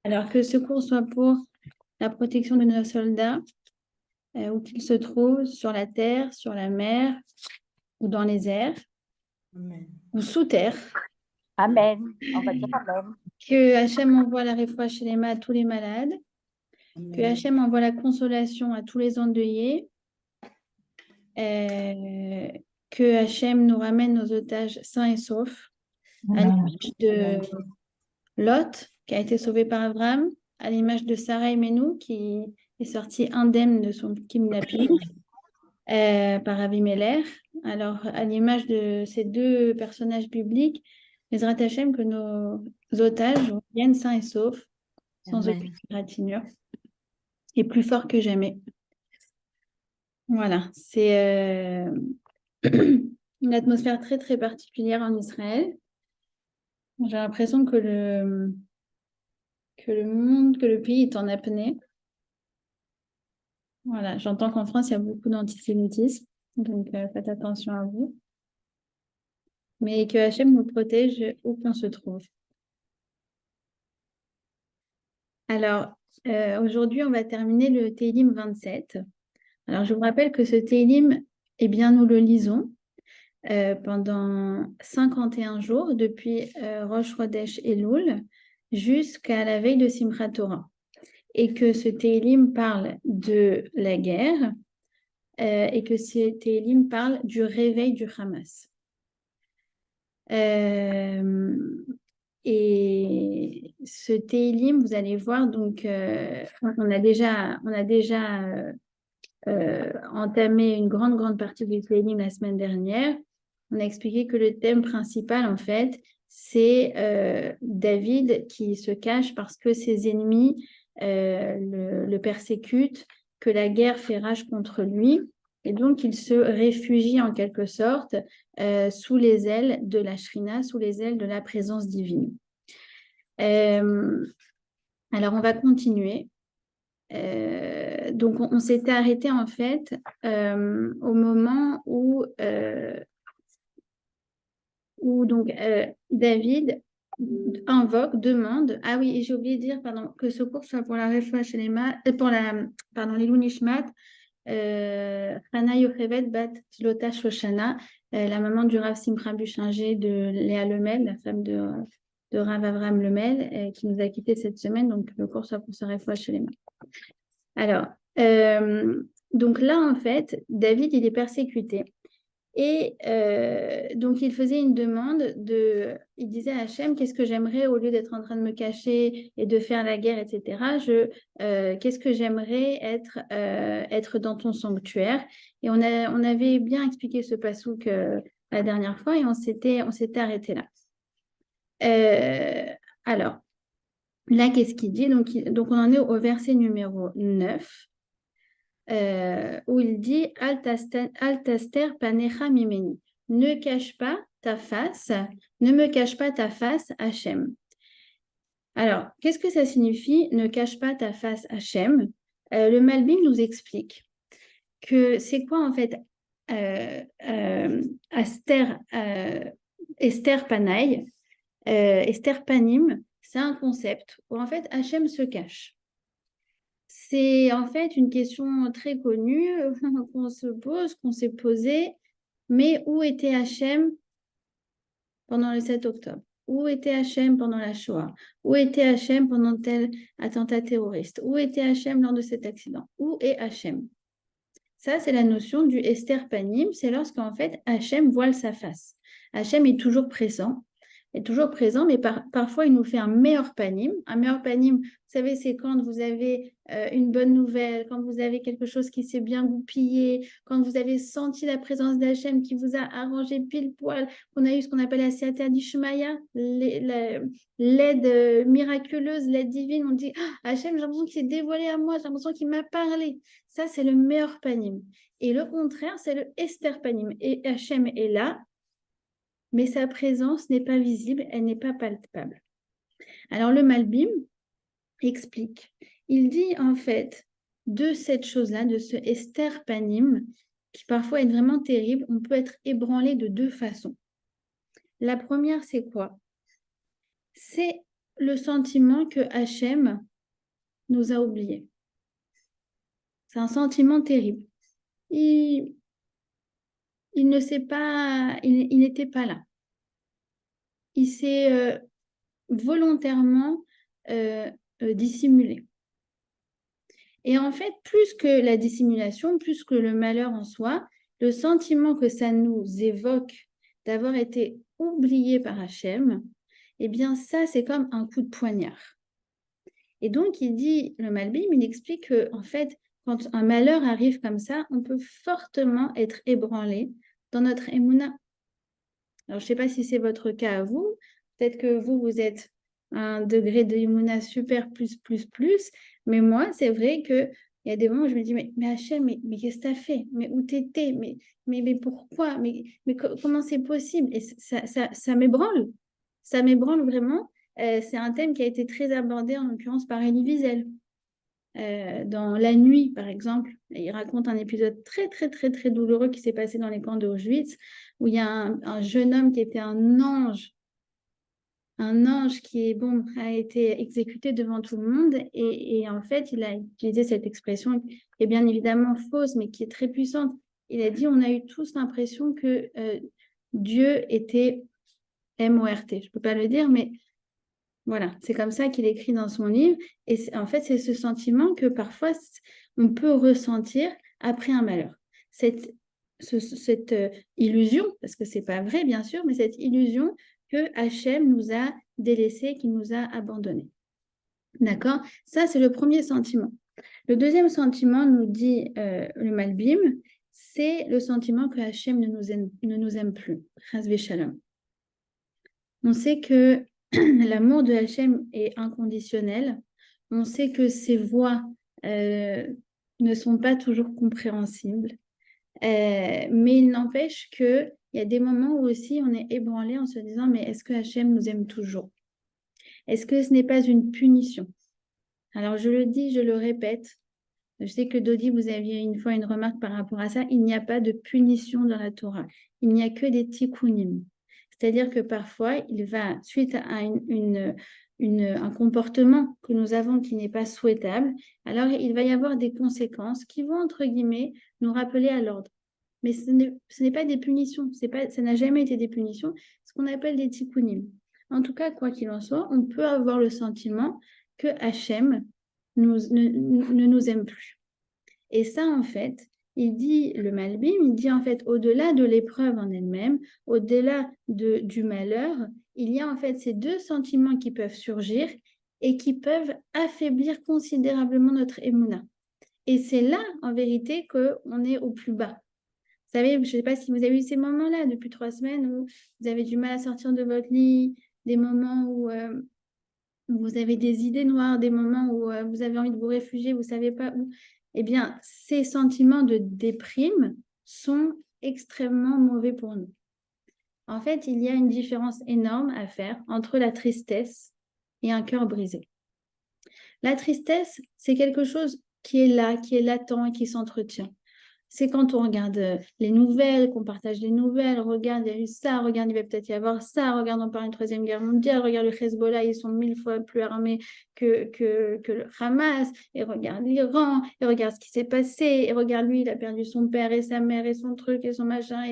Alors que ce cours soit pour la protection de nos soldats, où qu'ils se trouvent, sur la terre, sur la mer, ou dans les airs, Amen. ou sous terre. Amen. On va dire Amen. Que Hachem envoie la réfoua shelema à tous les malades. Que Amen. Hachem envoie la consolation à tous les endeuillés. Que Hachem nous ramène nos otages sains et saufs. À l'image de Lot, qui a été sauvé par Abraham, à l'image de Sarah Menou, qui est sortie indemne de son kidnapping par Abimelech. Alors, à l'image de ces deux personnages bibliques, Ezrat Hachem, que nos otages viennent sains et saufs, sans Amen. aucune égratignure, et plus forts que jamais. Voilà, c'est une atmosphère très très particulière en Israël. J'ai l'impression que le pays est en apnée. Voilà, j'entends qu'en France, il y a beaucoup d'antisémitisme, donc faites attention à vous. Mais que Hachem nous protège où qu'on se trouve. Alors, aujourd'hui, on va terminer le Télim 27. Alors, je vous rappelle que ce Télim, eh bien, nous le lisons pendant 51 jours, depuis Rosh Chodesh Elul jusqu'à la veille de Simchat Torah. Et que ce Télim parle de la guerre et que ce Télim parle du réveil du Hamas. Et ce Télim, vous allez voir, donc on a déjà entamé une grande partie du Télim la semaine dernière. On a expliqué que le thème principal, en fait, c'est David qui se cache parce que ses ennemis le persécutent, que la guerre fait rage contre lui. Et donc, il se réfugie en quelque sorte sous les ailes de la Shrina, sous les ailes de la présence divine. Alors, on va continuer. Donc, on s'était arrêté en fait au moment où donc David invoque, demande. Ah oui, et j'ai oublié de dire, pardon, que ce cours soit pour la Refoua Shelema, pour l'Ilou Nishmat, Hana Yochevet Bat Zlota Shoshana, la maman du Rav Simcha Buchinger de Léa Lemel, la femme de Rav Avraham Lemel, qui nous a quittés cette semaine. Donc, le cours soit pour sa Refoua Shelema. Alors, donc là, en fait, David, il est persécuté. Et donc, il faisait une demande il disait à Hachem, qu'est-ce que j'aimerais au lieu d'être en train de me cacher et de faire la guerre, etc. Qu'est-ce que j'aimerais être dans ton sanctuaire? Et on avait bien expliqué ce passouk la dernière fois et on s'était arrêté là. Alors, là, qu'est-ce qu'il dit? Donc, on en est au verset numéro 9. Où il dit Altaster panecha mimeni. Ne cache pas ta face, ne me cache pas ta face, Hachem. Alors, qu'est-ce que ça signifie ne cache pas ta face, Hachem? Le Malbim nous explique que c'est quoi en fait Esther Panaï, Esther Panim, c'est un concept où en fait Hachem se cache. C'est en fait une question très connue qu'on se pose, qu'on s'est posée. Mais où était Hachem pendant le 7 octobre? Où était Hachem pendant la Shoah? Où était Hachem pendant tel attentat terroriste? Où était Hachem lors de cet accident? Où est Hachem? Ça, c'est la notion du Esther Panim. C'est lorsqu'en fait Hachem voile sa face. Hachem est toujours présent, mais parfois il nous fait un meilleur panim. Un meilleur panim, vous savez, c'est quand vous avez une bonne nouvelle, quand vous avez quelque chose qui s'est bien goupillé, quand vous avez senti la présence d'Hachem qui vous a arrangé pile poil, qu'on a eu ce qu'on appelle la Siata d'Ishmaïa, l'aide miraculeuse, l'aide divine. On dit Hachem, j'ai l'impression qu'il s'est dévoilé à moi, j'ai l'impression qu'il m'a parlé. Ça, c'est le meilleur panim. Et le contraire, c'est le Esther panim. Et Hachem est là, mais sa présence n'est pas visible, elle n'est pas palpable. Alors le Malbim explique, il dit en fait de cette chose-là, de ce Esther Panim, qui parfois est vraiment terrible, on peut être ébranlé de deux façons. La première, c'est quoi? C'est le sentiment que Hachem nous a oubliés. C'est un sentiment terrible. Il ne sait pas, il n'était pas là. Il s'est volontairement dissimulé. Et en fait, plus que la dissimulation, plus que le malheur en soi, le sentiment que ça nous évoque d'avoir été oublié par Hachem, eh bien ça, c'est comme un coup de poignard. Et donc, il dit, le Malbim, il explique que, en fait, quand un malheur arrive comme ça, on peut fortement être ébranlé dans notre émouna. Alors, je ne sais pas si c'est votre cas à vous. Peut-être que vous êtes à un degré de émouna super plus. Mais moi, c'est vrai qu'il y a des moments où je me dis, mais Hachem, mais qu'est-ce que tu as fait? Mais où t'étais? Mais pourquoi? Comment c'est possible? Et ça m'ébranle. Ça m'ébranle vraiment. C'est un thème qui a été très abordé, en l'occurrence, par Elie Wiesel. Dans La Nuit, par exemple, il raconte un épisode très douloureux qui s'est passé dans les camps d'Auschwitz, où il y a un jeune homme qui était un ange qui a été exécuté devant tout le monde. Et en fait, il a utilisé cette expression qui est bien évidemment fausse, mais qui est très puissante. Il a dit, on a eu tous l'impression que Dieu était M-O-R-T. Je ne peux pas le dire, mais voilà, c'est comme ça qu'il écrit dans son livre. Et en fait, c'est ce sentiment que parfois on peut ressentir après un malheur. Cette illusion, parce que c'est pas vrai, bien sûr, mais cette illusion que Hachem nous a délaissés, qu'il nous a abandonnés. D'accord? Ça, c'est le premier sentiment. Le deuxième sentiment, nous dit le Malbim, c'est le sentiment que Hachem ne nous aime plus. Chas v'shalom. On sait que l'amour de Hachem est inconditionnel. On sait que ses voies ne sont pas toujours compréhensibles. Mais il n'empêche qu'il y a des moments où aussi on est ébranlé en se disant, mais est-ce que Hachem nous aime toujours? Est-ce que ce n'est pas une punition? Alors je le dis, je le répète. Je sais que Dodi, vous aviez une fois une remarque par rapport à ça. Il n'y a pas de punition dans la Torah. Il n'y a que des tikkunim. C'est-à-dire que parfois, il va, suite à un comportement que nous avons qui n'est pas souhaitable, alors il va y avoir des conséquences qui vont, entre guillemets, nous rappeler à l'ordre. Mais ce n'est pas des punitions, ça n'a jamais été des punitions, ce qu'on appelle des tikkunim. En tout cas, quoi qu'il en soit, on peut avoir le sentiment que Hachem ne nous aime plus. Et ça, en fait, il dit, le Malbim, il dit en fait, au-delà de l'épreuve en elle-même, au-delà du malheur, il y a en fait ces deux sentiments qui peuvent surgir et qui peuvent affaiblir considérablement notre émouna. Et c'est là, en vérité, qu'on est au plus bas. Vous savez, je ne sais pas si vous avez eu ces moments-là depuis 3 semaines où vous avez du mal à sortir de votre lit, des moments où vous avez des idées noires, des moments où vous avez envie de vous réfugier, vous ne savez pas où. Eh bien, ces sentiments de déprime sont extrêmement mauvais pour nous. En fait, il y a une différence énorme à faire entre la tristesse et un cœur brisé. La tristesse, c'est quelque chose qui est là, qui est latent et qui s'entretient. C'est quand on regarde les nouvelles, qu'on partage les nouvelles, regarde, il y a eu ça, regarde, il va peut-être y avoir ça, regarde, on parle d'une troisième guerre mondiale, regarde le Hezbollah, ils sont 1000 fois plus armés que le Hamas, et regarde l'Iran, et regarde ce qui s'est passé, et regarde lui, il a perdu son père et sa mère et son truc et son machin.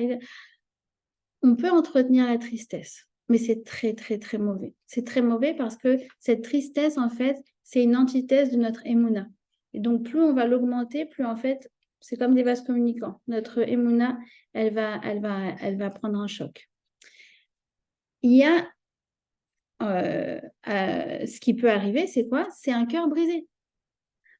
On peut entretenir la tristesse, mais c'est très mauvais. C'est très mauvais parce que cette tristesse, en fait, c'est une antithèse de notre émouna. Et donc, plus on va l'augmenter, plus en fait, c'est comme des vases communicants. Notre émouna, elle va prendre un choc. Il y a ce qui peut arriver, c'est quoi? C'est un cœur brisé.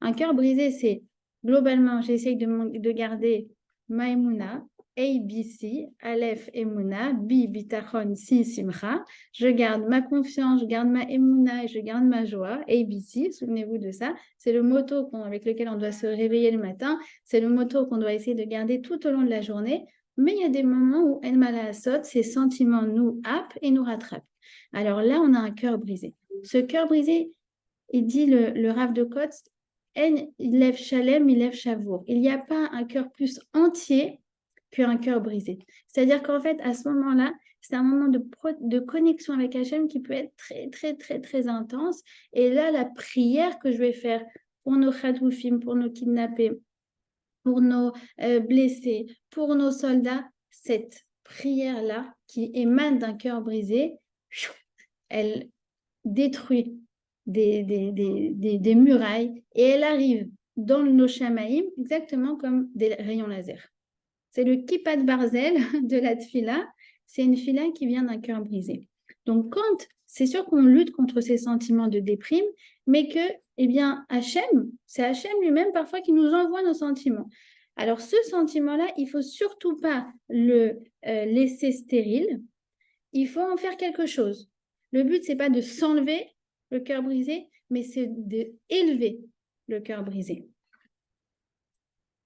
Un cœur brisé, c'est globalement, j'essaye de garder ma émouna, A, B, C, Aleph, Emouna, B, Bitachon, C, Simcha. Je garde ma confiance, je garde ma Emouna et je garde ma joie. A, B, C, souvenez-vous de ça. C'est le motto avec lequel on doit se réveiller le matin. C'est le motto qu'on doit essayer de garder tout au long de la journée. Mais il y a des moments où El Malaasot, ces sentiments nous happent et nous rattrapent. Alors là, on a un cœur brisé. Ce cœur brisé, il dit le Rav de Kotz, il lève Shalem, il lève Chavour. Il n'y a pas un cœur plus entier qu'un cœur brisé. C'est-à-dire qu'en fait, à ce moment-là, c'est un moment de connexion avec Hachem qui peut être très, très, très, très intense. Et là, la prière que je vais faire pour nos khatoufim, pour nos kidnappés, pour nos blessés, pour nos soldats, cette prière-là qui émane d'un cœur brisé, elle détruit des murailles et elle arrive dans nos shamaïm exactement comme des rayons laser. C'est le kippat barzel de la tfila, c'est une fila qui vient d'un cœur brisé. Donc c'est sûr qu'on lutte contre ces sentiments de déprime, mais que, eh bien, c'est Hachem lui-même parfois qui nous envoie nos sentiments. Alors ce sentiment-là, il ne faut surtout pas le laisser stérile, il faut en faire quelque chose. Le but, c'est pas de s'enlever le cœur brisé, mais c'est d'élever le cœur brisé.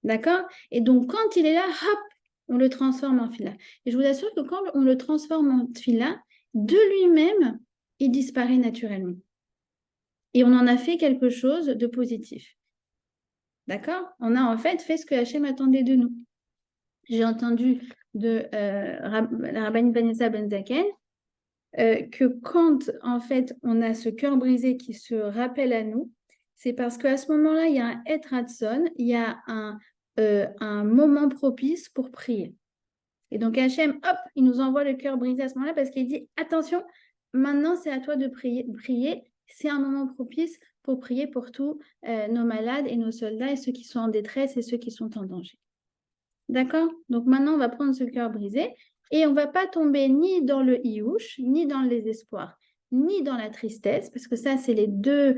D'accord? Et donc, quand il est là, hop, on le transforme en fila. Et je vous assure que quand on le transforme en fila, de lui-même, il disparaît naturellement. Et on en a fait quelque chose de positif. D'accord? On a en fait ce que Hachem attendait de nous. J'ai entendu de la rabbinite Vanessa Benzaken que quand en fait on a ce cœur brisé qui se rappelle à nous, c'est parce qu'à ce moment-là, il y a un Et Ratson, il y a un moment propice pour prier. Et donc Hachem, hop, il nous envoie le cœur brisé à ce moment-là parce qu'il dit, attention, maintenant c'est à toi de prier. C'est un moment propice pour prier pour tous nos malades et nos soldats et ceux qui sont en détresse et ceux qui sont en danger. D'accord? Donc maintenant, on va prendre ce cœur brisé et on ne va pas tomber ni dans le iouch, ni dans le désespoir, ni dans la tristesse, parce que ça, c'est les deux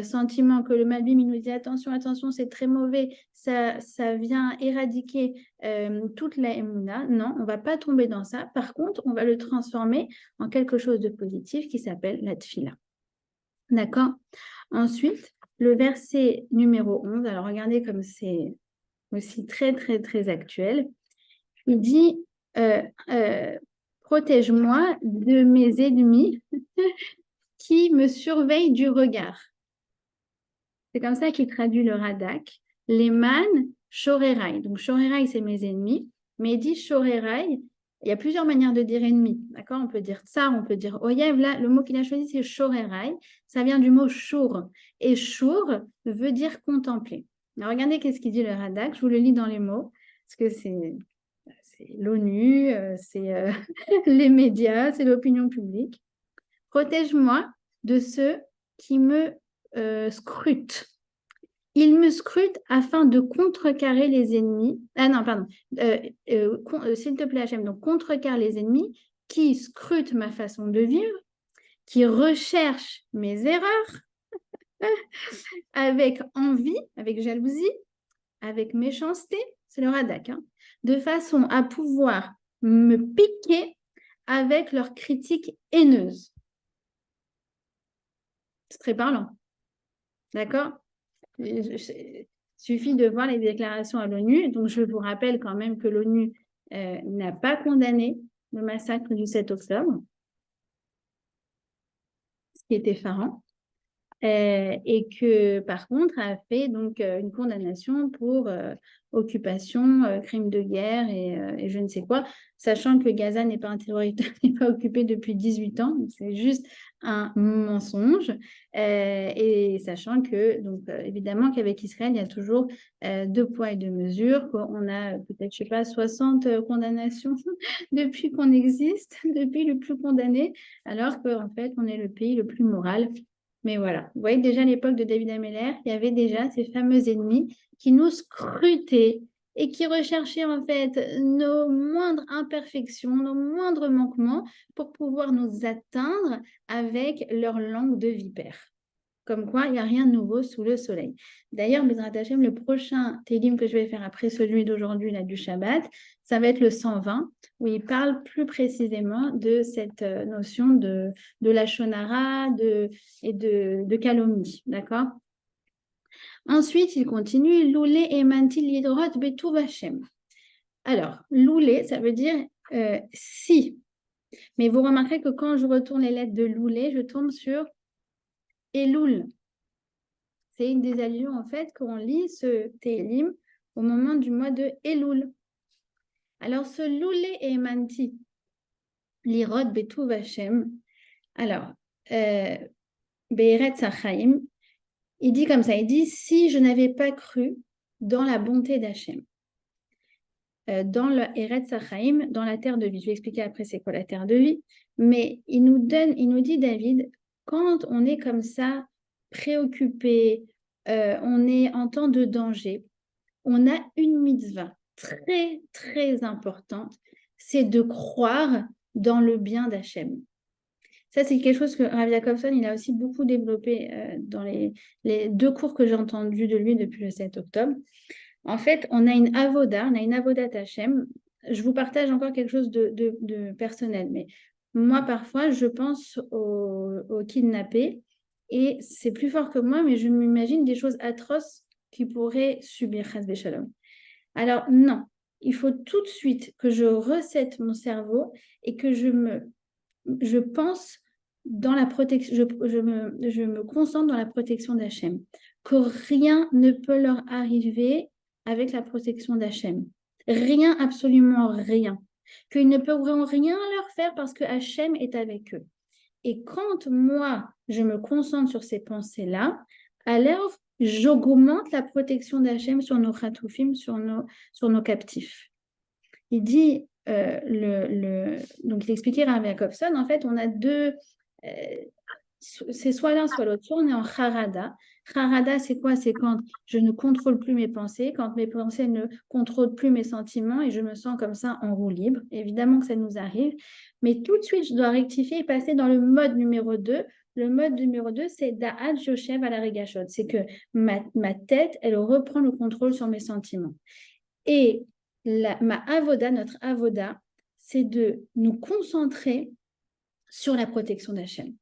sentiments que le Malbim nous dit, attention, attention, c'est très mauvais, ça vient éradiquer toute la émouna. Non, on ne va pas tomber dans ça. Par contre, on va le transformer en quelque chose de positif qui s'appelle la tfila. D'accord? Ensuite, le verset numéro 11, alors regardez comme c'est aussi très, très, très actuel. Il dit protège-moi de mes ennemis qui me surveillent du regard. C'est comme ça qu'il traduit le Radak. Leman Shorerai. Donc, Shorerai, c'est mes ennemis. Mais il dit Shorerai. Il y a plusieurs manières de dire ennemi. D'accord? On peut dire tsar, on peut dire oyev. Là, le mot qu'il a choisi, c'est Shorerai. Ça vient du mot shur. Et shur veut dire contempler. Alors, regardez qu'est-ce qu'il dit le Radak. Je vous le lis dans les mots. Parce que c'est l'ONU, c'est les médias, c'est l'opinion publique. Protège-moi de ceux qui me scrutent. Ils me scrutent afin de contrecarrer les ennemis. Ah non, pardon. S'il te plaît, Hachem, donc contrecarre les ennemis qui scrutent ma façon de vivre, qui recherchent mes erreurs avec envie, avec jalousie, avec méchanceté, c'est le Radak, hein, de façon à pouvoir me piquer avec leurs critiques haineuses. C'est très parlant. D'accord? Il suffit de voir les déclarations à l'ONU. Donc, je vous rappelle quand même que l'ONU n'a pas condamné le massacre du 7 octobre, ce qui est effarant. Et que par contre a fait donc une condamnation pour occupation, crime de guerre et je ne sais quoi, sachant que Gaza n'est pas un territoire, n'est pas occupé depuis 18 ans, c'est juste un mensonge, et sachant que donc évidemment qu'avec Israël il y a toujours deux poids et deux mesures, on a peut-être je sais pas 60 condamnations depuis qu'on existe, depuis le plus condamné, alors qu'en fait on est le pays le plus moral. Mais voilà, vous voyez déjà à l'époque de David Ameller, il y avait déjà ces fameux ennemis qui nous scrutaient et qui recherchaient en fait nos moindres imperfections, nos moindres manquements pour pouvoir nous atteindre avec leur langue de vipère. Comme quoi, il n'y a rien de nouveau sous le soleil. D'ailleurs, Bezrat Hashem, le prochain télim que je vais faire après celui d'aujourd'hui, là, du Shabbat, ça va être le 120, où il parle plus précisément de cette notion de la shonara et de calomnie. D'accord? Ensuite, il continue, loulé et mantil lidrot betuv Hashem. Alors, loulé, ça veut dire si. Mais vous remarquerez que quand je retourne les lettres de loulé, je tombe sur Elul. C'est une des allusions, en fait, qu'on lit ce Télim au moment du mois de Elul. Alors, ce Loulé et Manti, Lirot Betuv Hashem. Alors, Be'eretz Hachaim, il dit comme ça, il dit, si je n'avais pas cru dans la bonté d'Hachem, dans le Eretz Hachaim, dans la terre de vie. Je vais expliquer après c'est quoi la terre de vie, mais il nous dit, David, quand on est comme ça, préoccupé, on est en temps de danger, on a une mitzvah très, très importante, c'est de croire dans le bien d'Hachem. Ça, c'est quelque chose que Rav Jacobson, il a aussi beaucoup développé dans les 2 cours que j'ai entendus de lui depuis le 7 octobre. En fait, on a une avodat Hashem. Je vous partage encore quelque chose de personnel, mais moi, parfois, je pense aux kidnappés et c'est plus fort que moi, mais je m'imagine des choses atroces qu'ils pourraient subir, Chas v'shalom. Alors, non, il faut tout de suite que je recette mon cerveau et que je pense dans la protection, je me concentre dans la protection d'Hachem, que rien ne peut leur arriver avec la protection d'Hachem. Rien, absolument rien. Qu'ils ne pourront rien leur faire parce que Hachem est avec eux. Et quand moi, je me concentre sur ces pensées-là, alors j'augmente la protection d'Hachem sur nos khatoufim, sur nos captifs. Il dit, donc il expliquait Rav Jacobson, en fait, on a c'est soit l'un, soit l'autre. Soit on est en charada. Charada, c'est quoi? C'est quand je ne contrôle plus mes pensées, quand mes pensées ne contrôlent plus mes sentiments et je me sens comme ça en roue libre. Évidemment que ça nous arrive, mais tout de suite, je dois rectifier et passer dans le mode numéro 2. Le mode numéro 2, c'est Da'at Joshev à la Regashot. C'est que ma tête, elle reprend le contrôle sur mes sentiments. Et notre avoda, c'est de nous concentrer sur la protection d'Hachem.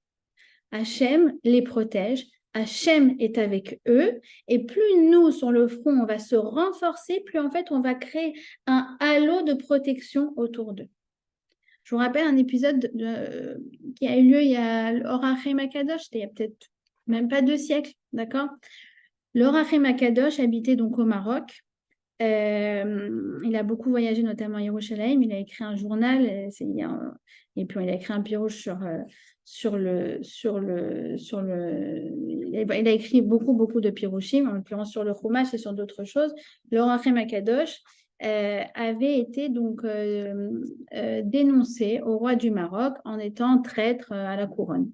Hachem les protège, Hachem est avec eux, et plus nous, sur le front, on va se renforcer, plus en fait, on va créer un halo de protection autour d'eux. Je vous rappelle un épisode qui a eu lieu il y a l'Orachem Akadosh, c'était il y a peut-être même pas 2 siècles, d'accord? L'Orachem Akadosh habitait donc au Maroc. Il a beaucoup voyagé, notamment à Yerushalayim. Il a écrit un journal, et puis il a écrit un pirouche il a écrit beaucoup de pirouchim, en l'occurrence sur le Chumash et sur d'autres choses. Le Rachem Akadosh avait été donc dénoncé au roi du Maroc en étant traître à la couronne.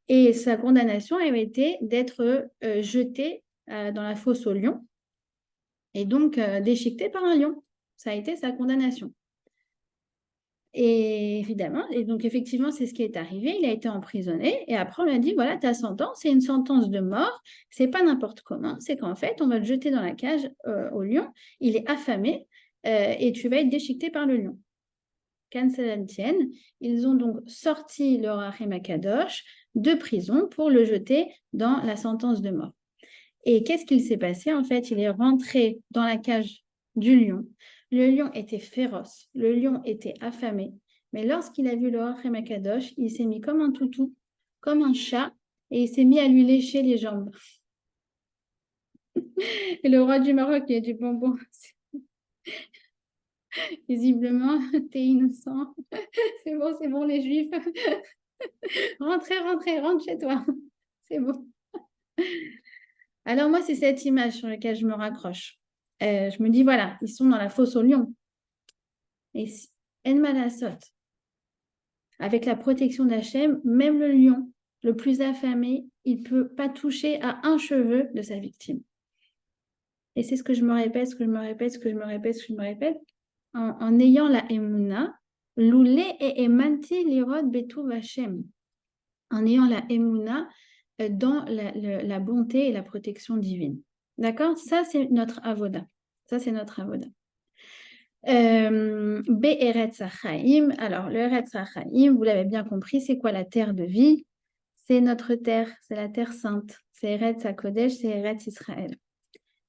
Et sa condamnation avait été d'être jeté dans la fosse au lion et donc déchiqueté par un lion. Ça a été sa condamnation. Et évidemment, et donc effectivement, c'est ce qui est arrivé. Il a été emprisonné et après on lui a dit voilà, ta sentence, c'est une sentence de mort. C'est pas n'importe comment. C'est qu'en fait, on va le jeter dans la cage au lion. Il est affamé et tu vas être déchiqueté par le lion. Qu'à cela ne tienne, ils ont donc sorti le Rachem Akadosh de prison pour le jeter dans la sentence de mort. Et qu'est-ce qu'il s'est passé? En fait, il est rentré dans la cage du lion. Le lion était féroce, le lion était affamé, mais lorsqu'il a vu le Rachem Akadosh, il s'est mis comme un toutou, comme un chat, et il s'est mis à lui lécher les jambes. Et le roi du Maroc, il a dit bon, visiblement, t'es innocent, c'est bon, les Juifs, rentre chez toi, c'est bon. Alors moi, c'est cette image sur laquelle je me raccroche. Je me dis, voilà, ils sont dans la fosse au lion. Et En Malasot, avec la protection d'Hachem, même le lion, le plus affamé, il ne peut pas toucher à un cheveu de sa victime. Et c'est ce que je me répète, en ayant la Emouna, Loulé et Emanti Lirod Betuv Hachem. En ayant la Emouna dans la bonté et la protection divine. D'accord? Ça, c'est notre avoda. Be'eretz Hachaim. Alors, le Eretz Hachaim, vous l'avez bien compris, c'est quoi la terre de vie? C'est notre terre, c'est la terre sainte. C'est Eretz HaKodesh, c'est Eretz Israël.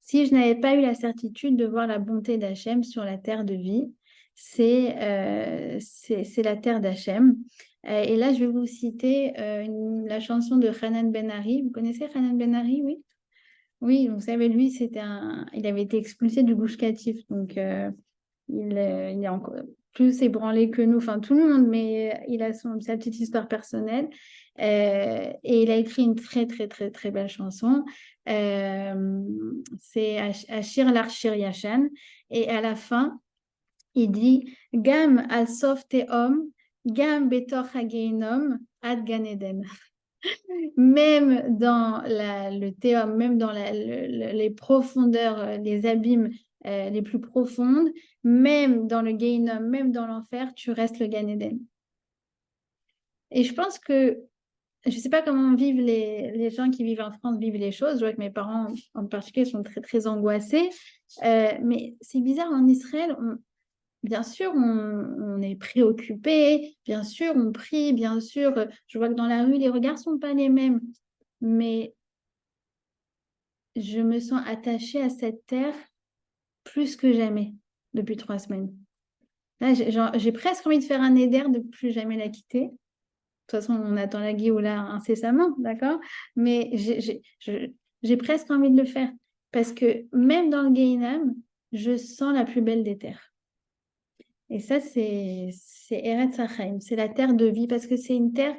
Si je n'avais pas eu la certitude de voir la bonté d'Hachem sur la terre de vie, c'est la terre d'Hachem. Et là, je vais vous citer la chanson de Hanan Ben Ari. Vous connaissez Hanan Ben Ari, oui? Oui, vous savez, lui, il avait été expulsé du Gush Katif. Donc, il est encore... plus ébranlé que nous, enfin tout le monde, mais il a sa petite histoire personnelle. Et il a écrit une très, très, très, très belle chanson. C'est Ashir Larshir Yashan. Et à la fin, il dit Gam al sof tehom, Gam betor hagehinom, ad Gan Eden. Même dans le théum, même dans les profondeurs, les abîmes les plus profondes, même dans le Gehinnom, même dans l'enfer, tu restes le Gan Eden. Et je pense que, je ne sais pas comment vivent les gens qui vivent en France, vivent les choses. Je vois que mes parents en particulier sont très, très angoissés. Mais c'est bizarre, en Israël, bien sûr, on est préoccupé, bien sûr, on prie, bien sûr. Je vois que dans la rue, les regards ne sont pas les mêmes. Mais je me sens attachée à cette terre plus que jamais depuis 3 semaines. Là, j'ai presque envie de faire un éder de plus jamais la quitter. De toute façon, on attend la Géoula incessamment, d'accord? Mais j'ai presque envie de le faire. Parce que même dans le Gehinnom, je sens la plus belle des terres. Et ça, c'est Eretz Hachaim, c'est la terre de vie, parce que c'est une terre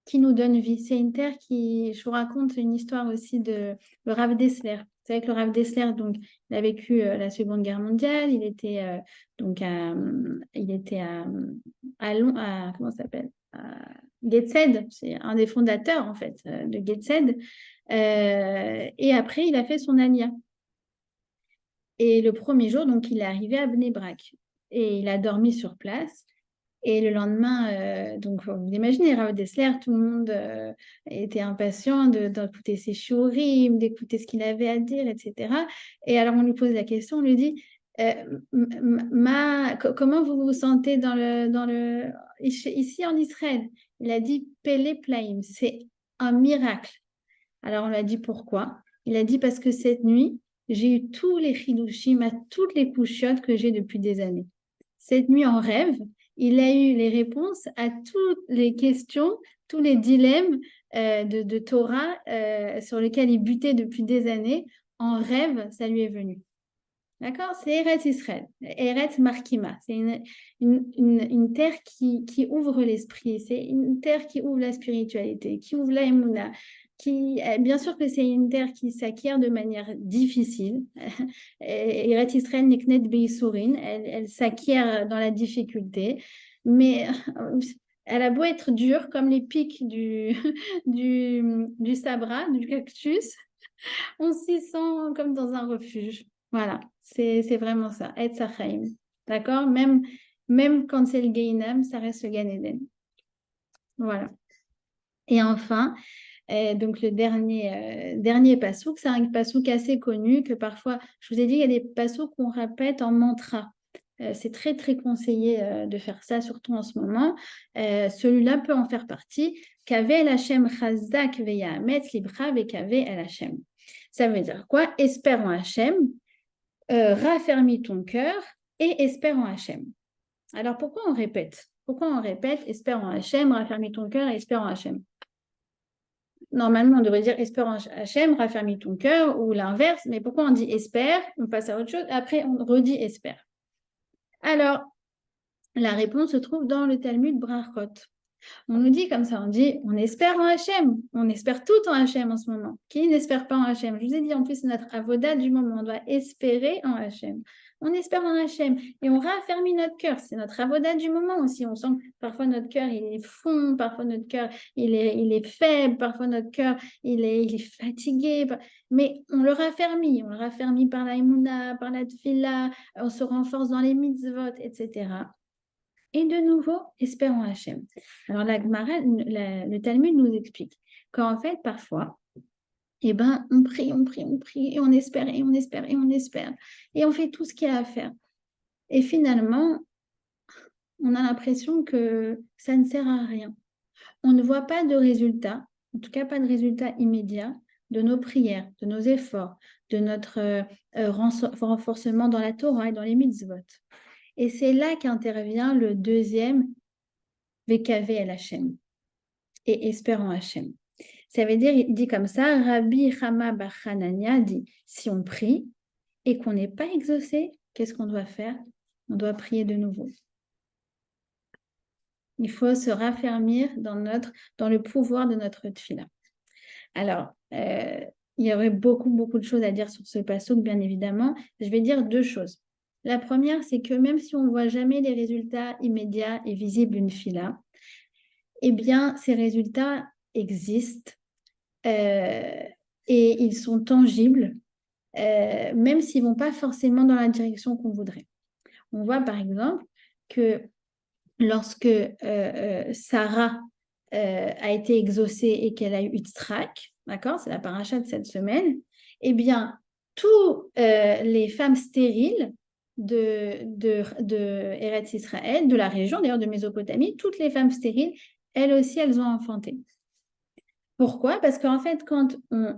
qui nous donne vie. C'est une terre qui, je vous raconte une histoire aussi de le Rav Dessler. Vous savez que le Rav Dessler, donc, il a vécu la Seconde Guerre mondiale. Il était donc comment ça s'appelle? À Getzed, c'est un des fondateurs en fait de Getzed. Et après, il a fait son alia. Et le premier jour, donc, il est arrivé à Bnei Brak et il a dormi sur place. Et le lendemain, donc vous imaginez, Rav Dessler, tout le monde était impatient d'écouter ses shiurim, d'écouter ce qu'il avait à dire, etc. Et alors on lui pose la question, on lui dit, comment vous vous sentez ici en Israël? Il a dit, Pele Plaim, c'est un miracle. Alors on lui a dit pourquoi? Il a dit parce que cette nuit, j'ai eu tous les chidushim à toutes les couchiottes que j'ai depuis des années. Cette nuit en rêve, il a eu les réponses à toutes les questions, tous les dilemmes de Torah sur lesquels il butait depuis des années. En rêve, ça lui est venu. D'accord? C'est Eretz Israël, Eretz Markima. C'est une terre qui ouvre l'esprit, c'est une terre qui ouvre la spiritualité, qui ouvre la émouna, bien sûr que c'est une terre qui s'acquiert de manière difficile. Eretz Israël Neknet Beisourin, elle s'acquiert dans la difficulté, mais elle a beau être dure comme les pics du sabra, du cactus, on s'y sent comme dans un refuge. Voilà, c'est vraiment ça, Etz Hachaim. D'accord? Même quand c'est le Gehinnom, ça reste le Gan Eden. Voilà. Et enfin, donc le dernier passouk, c'est un passouk assez connu que parfois, je vous ai dit, il y a des passouks qu'on répète en mantra. C'est très, très conseillé de faire ça, surtout en ce moment. Celui-là peut en faire partie. Kave el Hashem chazak veyahametz libra vekave el Hashem. Ça veut dire quoi? Espère en Hachem, raffermis ton cœur et espère en Hachem. Alors pourquoi on répète? Pourquoi on répète espère en Hachem, raffermis ton cœur et espère en Hachem? Normalement, on devrait dire espère en Hachem, raffermis ton cœur ou l'inverse, mais pourquoi on dit espère? On passe à autre chose, après on redit espère. Alors, la réponse se trouve dans le Talmud Brachot. On nous dit comme ça, on dit on espère en Hachem, on espère tout en Hachem en ce moment. Qui n'espère pas en Hachem? Je vous ai dit en plus, c'est notre avoda du moment, on doit espérer en Hachem. On espère en Hachem et on raffermit notre cœur, c'est notre avoda du moment aussi. On sent que parfois notre cœur il est fond, parfois notre cœur il est faible, parfois notre cœur il est fatigué, mais on le raffermit par la Emouna, par la Tfila, on se renforce dans les mitzvot, etc. Et de nouveau, espère en Hachem. Alors, le Talmud nous explique qu'en fait, parfois, eh ben, on prie, et on espère, et on espère, et on espère. Et on fait tout ce qu'il y a à faire. Et finalement, on a l'impression que ça ne sert à rien. On ne voit pas de résultat, en tout cas pas de résultat immédiat de nos prières, de nos efforts, de notre renforcement dans la Torah et dans les mitzvot. Et c'est là qu'intervient le deuxième VKV el Hachem et espère en Hachem. Ça veut dire, il dit comme ça, Rabbi Chama bar Hanania dit, si on prie et qu'on n'est pas exaucé, qu'est-ce qu'on doit faire? On doit prier de nouveau. Il faut se raffermir dans le pouvoir de notre tefila. Alors, il y aurait beaucoup, beaucoup de choses à dire sur ce passouk, bien évidemment. Je vais dire deux choses. La première, c'est que même si on ne voit jamais les résultats immédiats et visibles d'une fila, eh bien, ces résultats existent et ils sont tangibles, même s'ils ne vont pas forcément dans la direction qu'on voudrait. On voit par exemple que lorsque Sarah a été exaucée et qu'elle a eu Yitzhak, d'accord, c'est la paracha de cette semaine, eh bien, toutes les femmes stériles de Eretz Israël, de la région d'ailleurs de Mésopotamie, toutes les femmes stériles, elles aussi, elles ont enfanté. Pourquoi? Parce qu'en fait, quand on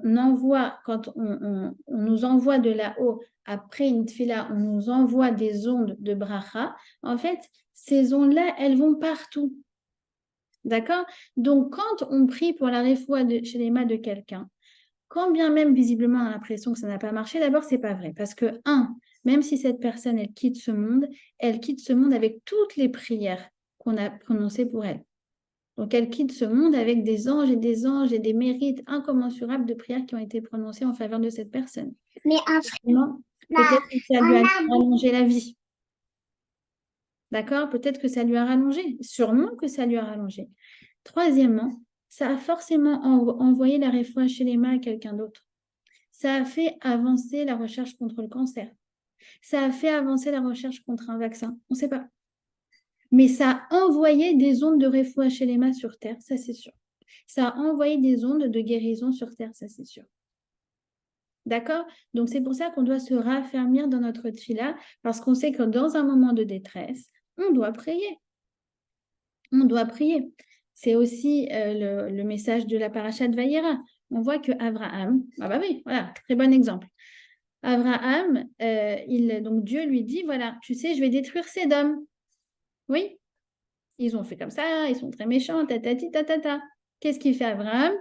nous envoie de là-haut, après une tefila, on nous envoie des ondes de bracha, en fait, ces ondes-là, elles vont partout. D'accord? Donc, quand on prie pour la réfoua chez les mains de quelqu'un, quand bien même visiblement on a l'impression que ça n'a pas marché, d'abord, c'est pas vrai. Parce que, même si cette personne, elle quitte ce monde avec toutes les prières qu'on a prononcées pour elle. Donc, elle quitte ce monde avec des anges et des mérites incommensurables de prières qui ont été prononcées en faveur de cette personne. Mais peut-être que ça lui a rallongé la vie. D'accord? Peut-être que ça lui a rallongé. Sûrement que ça lui a rallongé. Troisièmement, ça a forcément envoyé la réfoua chez les mains à quelqu'un d'autre. Ça a fait avancer la recherche contre le cancer. Ça a fait avancer la recherche contre un vaccin. On ne sait pas. Mais ça a envoyé des ondes de réfoua chez les mains sur Terre, ça c'est sûr. Ça a envoyé des ondes de guérison sur Terre, ça c'est sûr. D'accord? Donc c'est pour ça qu'on doit se raffermir dans notre tefila, parce qu'on sait que dans un moment de détresse, on doit prier. On doit prier. C'est aussi le message de la paracha de Vayera. On voit que Abraham, ah bah oui, voilà, très bon exemple. Abraham, donc Dieu lui dit, voilà, tu sais, je vais détruire Sédom. Oui, ils ont fait comme ça, ils sont très méchants, tatati, tatata. Qu'est-ce qu'il fait Abraham?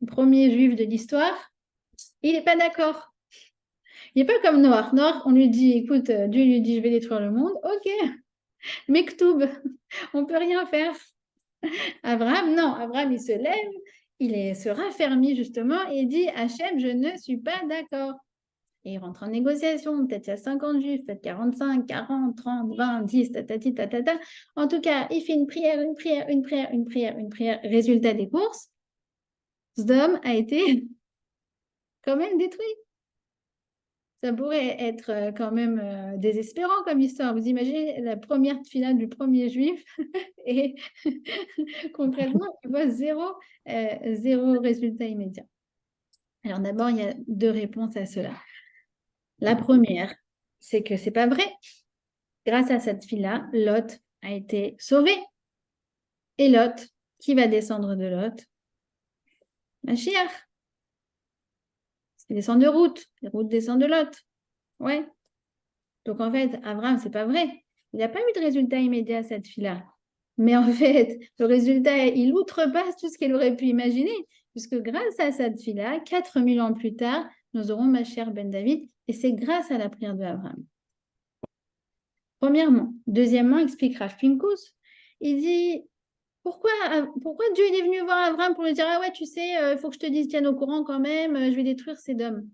Le premier juif de l'histoire, il n'est pas d'accord. Il n'est pas comme Noah. Noah, on lui dit, écoute, Dieu lui dit, je vais détruire le monde. Ok, Mektoub, on ne peut rien faire. Abraham, non, Abraham, il se lève, se raffermit justement et dit, Hachem, je ne suis pas d'accord. Et il rentre en négociation, peut-être il y a 50 juifs, peut-être 45, 40, 30, 20, 10, tatati, tatata. En tout cas, il fait une prière, une prière, une prière, une prière, une prière. Résultat des courses, Sdom a été quand même détruit. Ça pourrait être quand même désespérant comme histoire. Vous imaginez la première finale du premier juif et concrètement, il voit zéro résultat immédiat. Alors d'abord, il y a deux réponses à cela. La première, c'est que c'est pas vrai. Grâce à cette fille-là, Lot a été sauvé. Et Lot, qui va descendre de Lot? Mashiach. Il descend de route. Les routes descendent de Lot. Ouais. Donc en fait, Abraham, c'est pas vrai. Il n'a pas eu de résultat immédiat à cette fille-là. Mais en fait, le résultat, il outrepasse tout ce qu'elle aurait pu imaginer. Puisque grâce à cette fille-là, 4000 ans plus tard, nous aurons ma chère Ben David. Et c'est grâce à la prière d'Abraham. Premièrement. Deuxièmement, explique Rav Pinkus. Il dit, pourquoi Dieu il est venu voir Abraham pour lui dire, ah ouais, tu sais, il faut que je te dise, tiens au courant quand même, je vais détruire Sédom.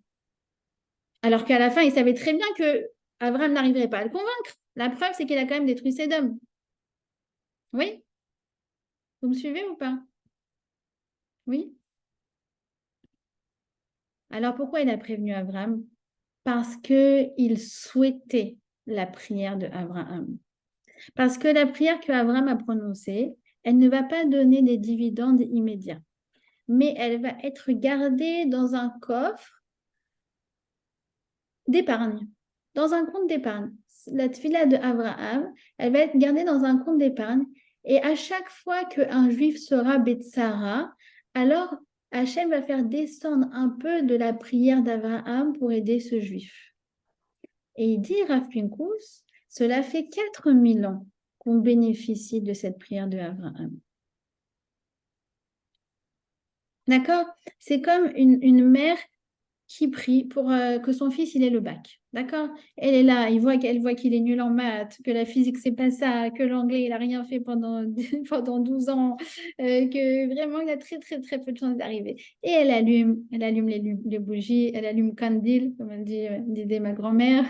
Alors qu'à la fin, il savait très bien que Abraham n'arriverait pas à le convaincre. La preuve, c'est qu'il a quand même détruit Sédom. Oui? Vous me suivez ou pas? Oui? Alors pourquoi il a prévenu Abraham? Parce qu'il souhaitait la prière de Abraham. Parce que la prière que Abraham a prononcée, elle ne va pas donner des dividendes immédiats, mais elle va être gardée dans un coffre d'épargne, dans un compte d'épargne. La tefila de Abraham, elle va être gardée dans un compte d'épargne. Et à chaque fois qu'un juif sera Betsara, alors Hachem va faire descendre un peu de la prière d'Abraham pour aider ce juif. Et il dit, Rav Pinkus, cela fait 4000 ans qu'on bénéficie de cette prière de Abraham. D'accord? C'est comme une mère qui prie pour que son fils il ait le bac. D'accord? Elle est là, elle voit qu'il est nul en maths, que la physique, c'est pas ça, que l'anglais, il a rien fait pendant, pendant 12 ans, que vraiment, il a très, très, très peu de chances d'arriver. Et elle allume les bougies, elle allume Kandil, comme elle dit, disait ma grand-mère.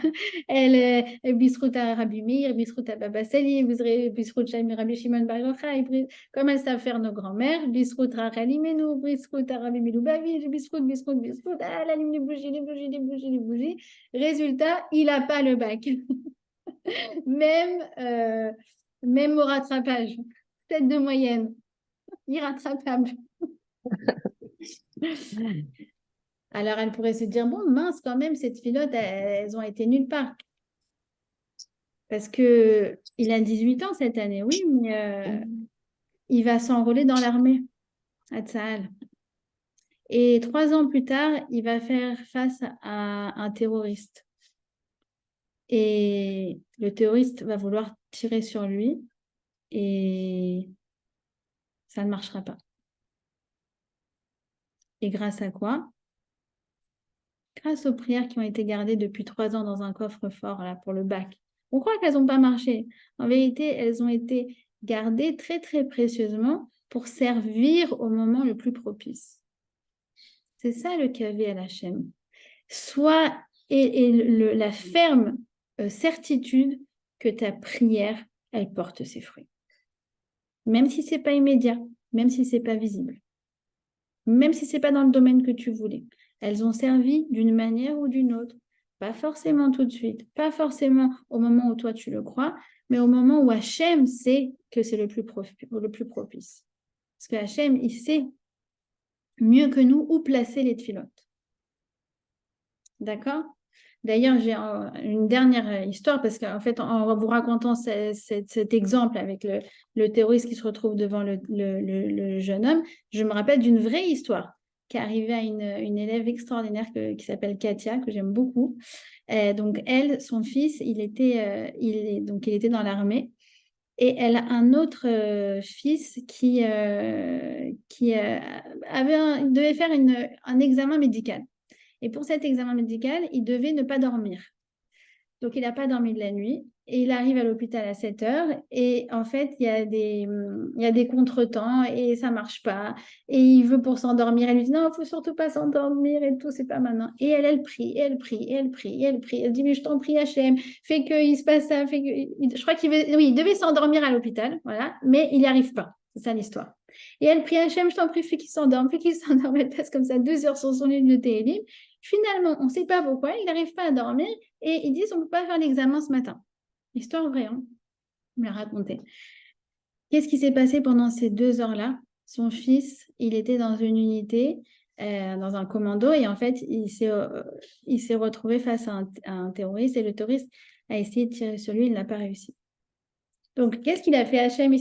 Elle, Bisruta Rabbi Meir, Bisruta Baba Sali, Bisrut Shami Rabbi Shimon Bar Yochai, comme elles savent faire nos grand-mères, Bisrut Rachel Imenu, Bisrut Rabbi Miloubavi, Bisrut, ah, elle allume les bougies, les bougies, les bougies, les bougies. Résultat, il n'a pas le bac. Même, même au rattrapage. Tête de moyenne. Irrattrapable. Alors, elle pourrait se dire, bon, mince, quand même, cette filote, elles ont été nulle part. Parce que il a 18 ans cette année, oui, mais il va s'enrôler dans l'armée à Tsahal. Et 3 ans plus tard, il va faire face à un terroriste. Et le terroriste va vouloir tirer sur lui et ça ne marchera pas. Et grâce à quoi? Grâce aux prières qui ont été gardées depuis 3 ans dans un coffre-fort là, pour le bac. On croit qu'elles n'ont pas marché. En vérité, elles ont été gardées très, très précieusement pour servir au moment le plus propice. C'est ça le kavé à la chaîne. Soit la ferme certitude que ta prière, elle porte ses fruits. Même si ce n'est pas immédiat, même si ce n'est pas visible, même si ce n'est pas dans le domaine que tu voulais. Elles ont servi d'une manière ou d'une autre. Pas forcément tout de suite, pas forcément au moment où toi tu le crois, mais au moment où Hachem sait que c'est le plus propice. Parce que Hachem, il sait mieux que nous où placer les tfilotes. D'accord? D'ailleurs, j'ai une dernière histoire parce qu'en fait, en vous racontant cet exemple avec le terroriste qui se retrouve devant le jeune homme, je me rappelle d'une vraie histoire qui est arrivée à une élève extraordinaire qui s'appelle Katia, que j'aime beaucoup. Donc, elle, son fils, il était dans l'armée. Et elle a un autre fils qui devait faire un examen médical. Et pour cet examen médical, il devait ne pas dormir. Donc, il n'a pas dormi de la nuit et il arrive à l'hôpital à 7 heures. Et en fait, il y a des contretemps et ça ne marche pas. Et il veut pour s'endormir. Elle lui dit non, il ne faut surtout pas s'endormir et tout, c'est pas maintenant. Et elle prie, et elle prie, et elle prie, et elle prie. Elle dit mais je t'en prie, Hachem, fais qu'il se passe ça. Je crois il devait s'endormir à l'hôpital, voilà, mais il n'y arrive pas. C'est ça l'histoire. Et elle prie Hachem, je t'en prie, fais qu'il s'endorme, fais qu'il s'endorme. Elle passe comme ça 2 heures sur son lit de Télim. Finalement, on ne sait pas pourquoi, il n'arrive pas à dormir et ils disent on ne peut pas faire l'examen ce matin. Histoire vraie, hein, on me l'a raconté. Qu'est-ce qui s'est passé pendant ces 2 heures-là? Son fils, il était dans une unité, dans un commando, et en fait, il s'est retrouvé face à un terroriste, et le terroriste a essayé de tirer sur lui, il n'a pas réussi. Donc, qu'est-ce qu'il a fait, Hachem?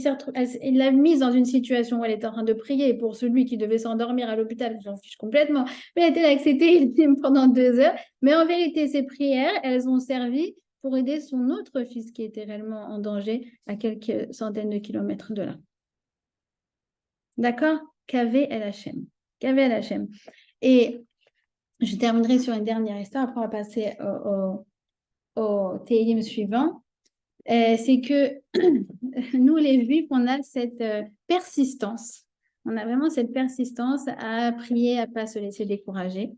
Il l'a mise dans une situation où elle était en train de prier pour celui qui devait s'endormir à l'hôpital, j'en fiche complètement, mais elle était là acceptée pendant 2 heures. Mais en vérité, ces prières, elles ont servi pour aider son autre fils qui était réellement en danger à quelques centaines de kilomètres de là. D'accord? Qu'avait El Hachem. Qu'avait El Hachem. Et je terminerai sur une dernière histoire, après on va passer au Tehillim suivant. C'est que nous, les Juifs, on a cette persistance. On a vraiment cette persistance à prier, à ne pas se laisser décourager.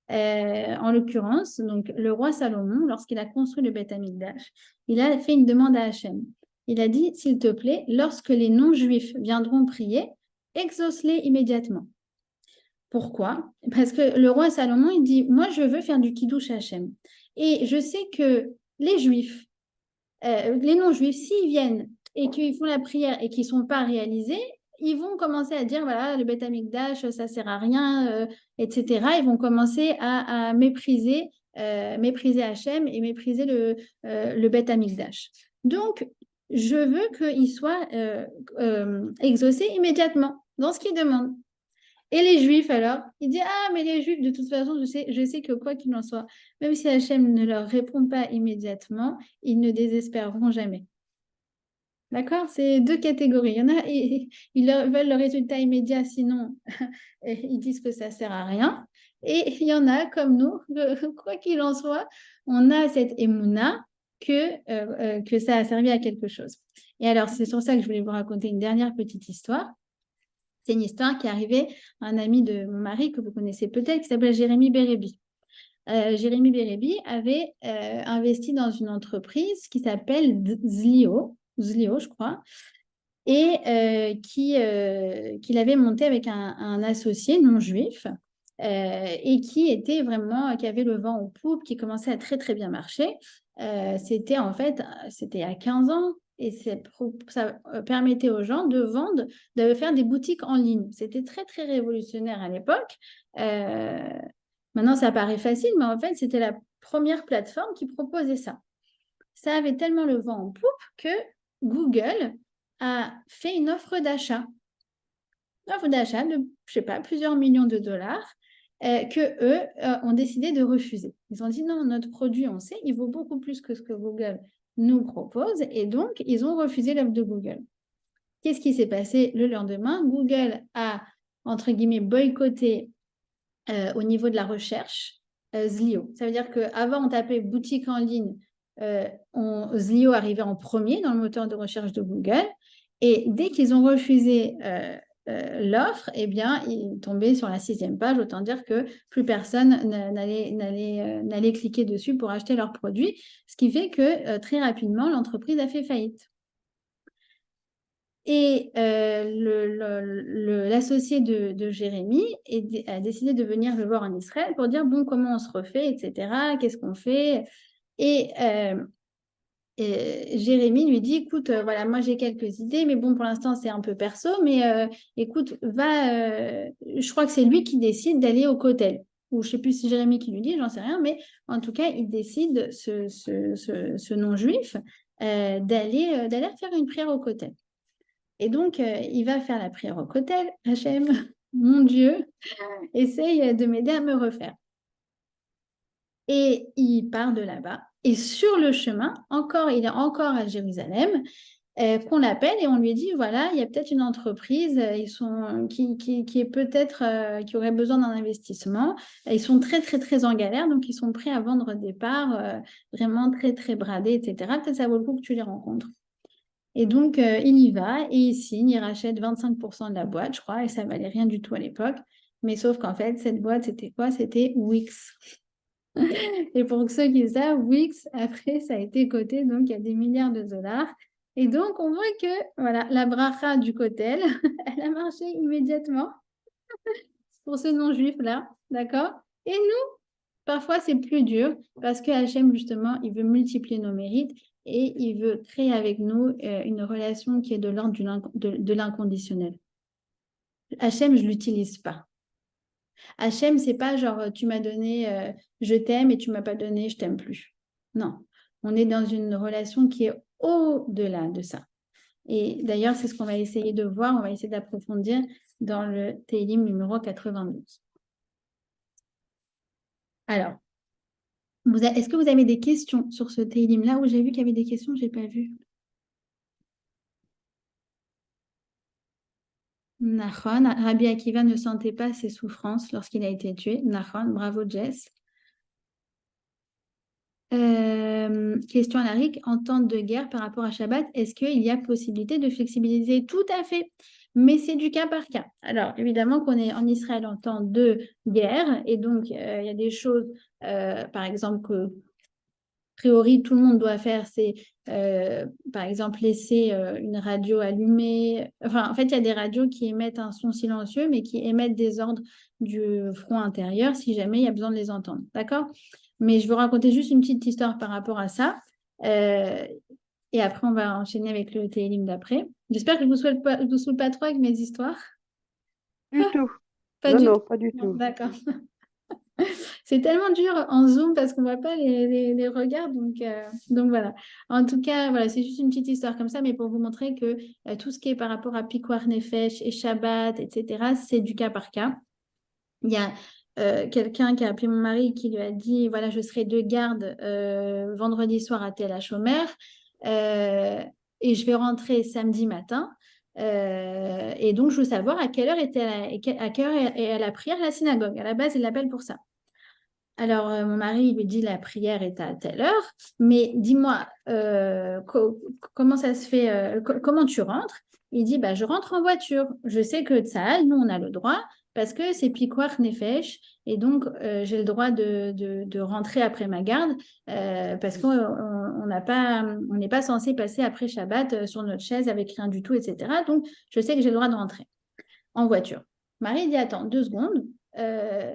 En l'occurrence, donc, le roi Salomon, lorsqu'il a construit le Beth Amikdash, il a fait une demande à Hachem. Il a dit, s'il te plaît, lorsque les non-juifs viendront prier, exauce-les immédiatement. Pourquoi? Parce que le roi Salomon, il dit, moi, je veux faire du kiddush à Hachem. Et je sais que les juifs, les non-juifs, s'ils viennent et qu'ils font la prière et qu'ils ne sont pas réalisés, ils vont commencer à dire, voilà, le Beth Amikdash, ça ne sert à rien, etc. Ils vont commencer à mépriser Hachem et mépriser le Beth Amikdash. Donc, je veux qu'il soit exaucé immédiatement dans ce qu'il demande. Et les Juifs, alors, ils disent, ah, mais les Juifs, de toute façon, je sais que quoi qu'il en soit, même si Hachem ne leur répond pas immédiatement, ils ne désespéreront jamais. D'accord? C'est deux catégories. Il y en a, veulent le résultat immédiat, sinon ils disent que ça ne sert à rien. Et il y en a, comme nous, quoi qu'il en soit, on a cette émouna que ça a servi à quelque chose. Et alors, c'est sur ça que je voulais vous raconter une dernière petite histoire. C'est une histoire qui est arrivée à un ami de mon mari que vous connaissez peut-être, qui s'appelle Jérémy Bérébi. Jérémy Bérébi avait investi dans une entreprise qui s'appelle Zlio, je crois, et qu'il avait monté avec un associé non juif et qui avait le vent en poupe, qui commençait à très très bien marcher. C'était il y a 15 ans et ça permettait aux gens de vendre, de faire des boutiques en ligne. C'était très très révolutionnaire à l'époque. Euh, Maintenant, ça paraît facile, mais en fait, c'était la première plateforme qui proposait ça. Ça avait tellement le vent en poupe que Google a fait une offre d'achat. Une offre d'achat de, je sais pas, plusieurs millions de dollars que eux ont décidé de refuser. Ils ont dit non, notre produit, on sait, il vaut beaucoup plus que ce que Google nous propose. Et donc, ils ont refusé l'offre de Google. Qu'est-ce qui s'est passé le lendemain? Google a, entre guillemets, boycotté au niveau de la recherche, Zlio. Ça veut dire qu'avant, on tapait boutique en ligne, Zlio arrivait en premier dans le moteur de recherche de Google. Et dès qu'ils ont refusé l'offre, eh bien, il tombait sur la 6e page. Autant dire que plus personne n'allait cliquer dessus pour acheter leurs produits. Ce qui fait que très rapidement, l'entreprise a fait faillite. Et l'associé de Jérémy a décidé de venir le voir en Israël pour dire, bon, comment on se refait, etc. Qu'est-ce qu'on fait? Et Jérémy lui dit, écoute, voilà, moi j'ai quelques idées, mais bon, pour l'instant c'est un peu perso, mais écoute, je crois que c'est lui qui décide d'aller au Kotel. Ou je ne sais plus si Jérémy qui lui dit, j'en sais rien, mais en tout cas, il décide, ce non-juif, d'aller faire une prière au Kotel. Et donc, il va faire la prière au Kotel. Hachem, mon Dieu, essaye de m'aider à me refaire. Et il part de là-bas. Et sur le chemin, il est encore à Jérusalem, qu'on l'appelle et on lui dit, voilà, il y a peut-être une entreprise qui est peut-être, qui aurait besoin d'un investissement. Ils sont très, très, très en galère, donc ils sont prêts à vendre des parts vraiment très, très bradées, etc. Peut-être ça vaut le coup que tu les rencontres. Et donc, il y va et il signe, il rachète 25% de la boîte, je crois, et ça valait rien du tout à l'époque. Mais sauf qu'en fait, cette boîte, c'était quoi? C'était Wix. Et pour ceux qui savent, Wix, après, ça a été coté, donc il y a des milliards de dollars. Et donc, on voit que voilà, la bracha du Kotel, elle a marché immédiatement pour ce non-juif-là, d'accord? Et nous, parfois, c'est plus dur parce que Hachem, justement, il veut multiplier nos mérites et il veut créer avec nous une relation qui est de l'ordre de l'inconditionnel. Hachem, je ne l'utilise pas. Hachem, c'est pas genre tu m'as donné je t'aime et tu m'as pas donné je t'aime plus. Non, on est dans une relation qui est au-delà de ça. Et d'ailleurs, c'est ce qu'on va essayer de voir, on va essayer d'approfondir dans le Télim numéro 92. Alors, est-ce que vous avez des questions sur ce Télim-là où j'ai vu qu'il y avait des questions, je n'ai pas vu. Nahon, Rabbi Akiva ne sentait pas ses souffrances lorsqu'il a été tué. Nahon, bravo Jess. Question à Larik, en temps de guerre par rapport à Shabbat, est-ce qu'il y a possibilité de flexibiliser? Tout à fait, mais c'est du cas par cas. Alors, évidemment qu'on est en Israël en temps de guerre, et donc il y a des choses, par exemple, que, a priori, tout le monde doit faire, c'est, par exemple, laisser une radio allumée. Enfin, en fait, il y a des radios qui émettent un son silencieux, mais qui émettent des ordres du front intérieur si jamais il y a besoin de les entendre. D'accord? Mais je vais vous raconter juste une petite histoire par rapport à ça. Et après, on va enchaîner avec le Télim d'après. J'espère que je ne vous saoule pas trop avec mes histoires. Du tout. Pas Non, du non, tout. pas du Non, tout. d'accord. C'est tellement dur en Zoom parce qu'on ne voit pas les regards. Donc voilà. En tout cas, voilà, c'est juste une petite histoire comme ça, mais pour vous montrer que tout ce qui est par rapport à Pikuach Nefesh et Shabbat, etc., c'est du cas par cas. Il y a quelqu'un qui a appelé mon mari qui lui a dit, voilà, je serai de garde vendredi soir à Tel HaShomer. et je vais rentrer samedi matin. Et donc, je veux savoir à quelle heure à quelle heure est la prière à la synagogue. À la base, il l'appelle pour ça. Alors, mon mari il lui dit la prière est à telle heure, mais dis-moi, comment ça se fait, comment tu rentres? Il dit, bah, je rentre en voiture. Je sais que Tsahal, nous, on a le droit parce que c'est Pikuach Nefesh et donc j'ai le droit de rentrer après ma garde parce qu'on on n'est pas censé passer après Shabbat sur notre chaise avec rien du tout, etc. Donc, je sais que j'ai le droit de rentrer en voiture. Marie dit, attends, 2 secondes. Euh,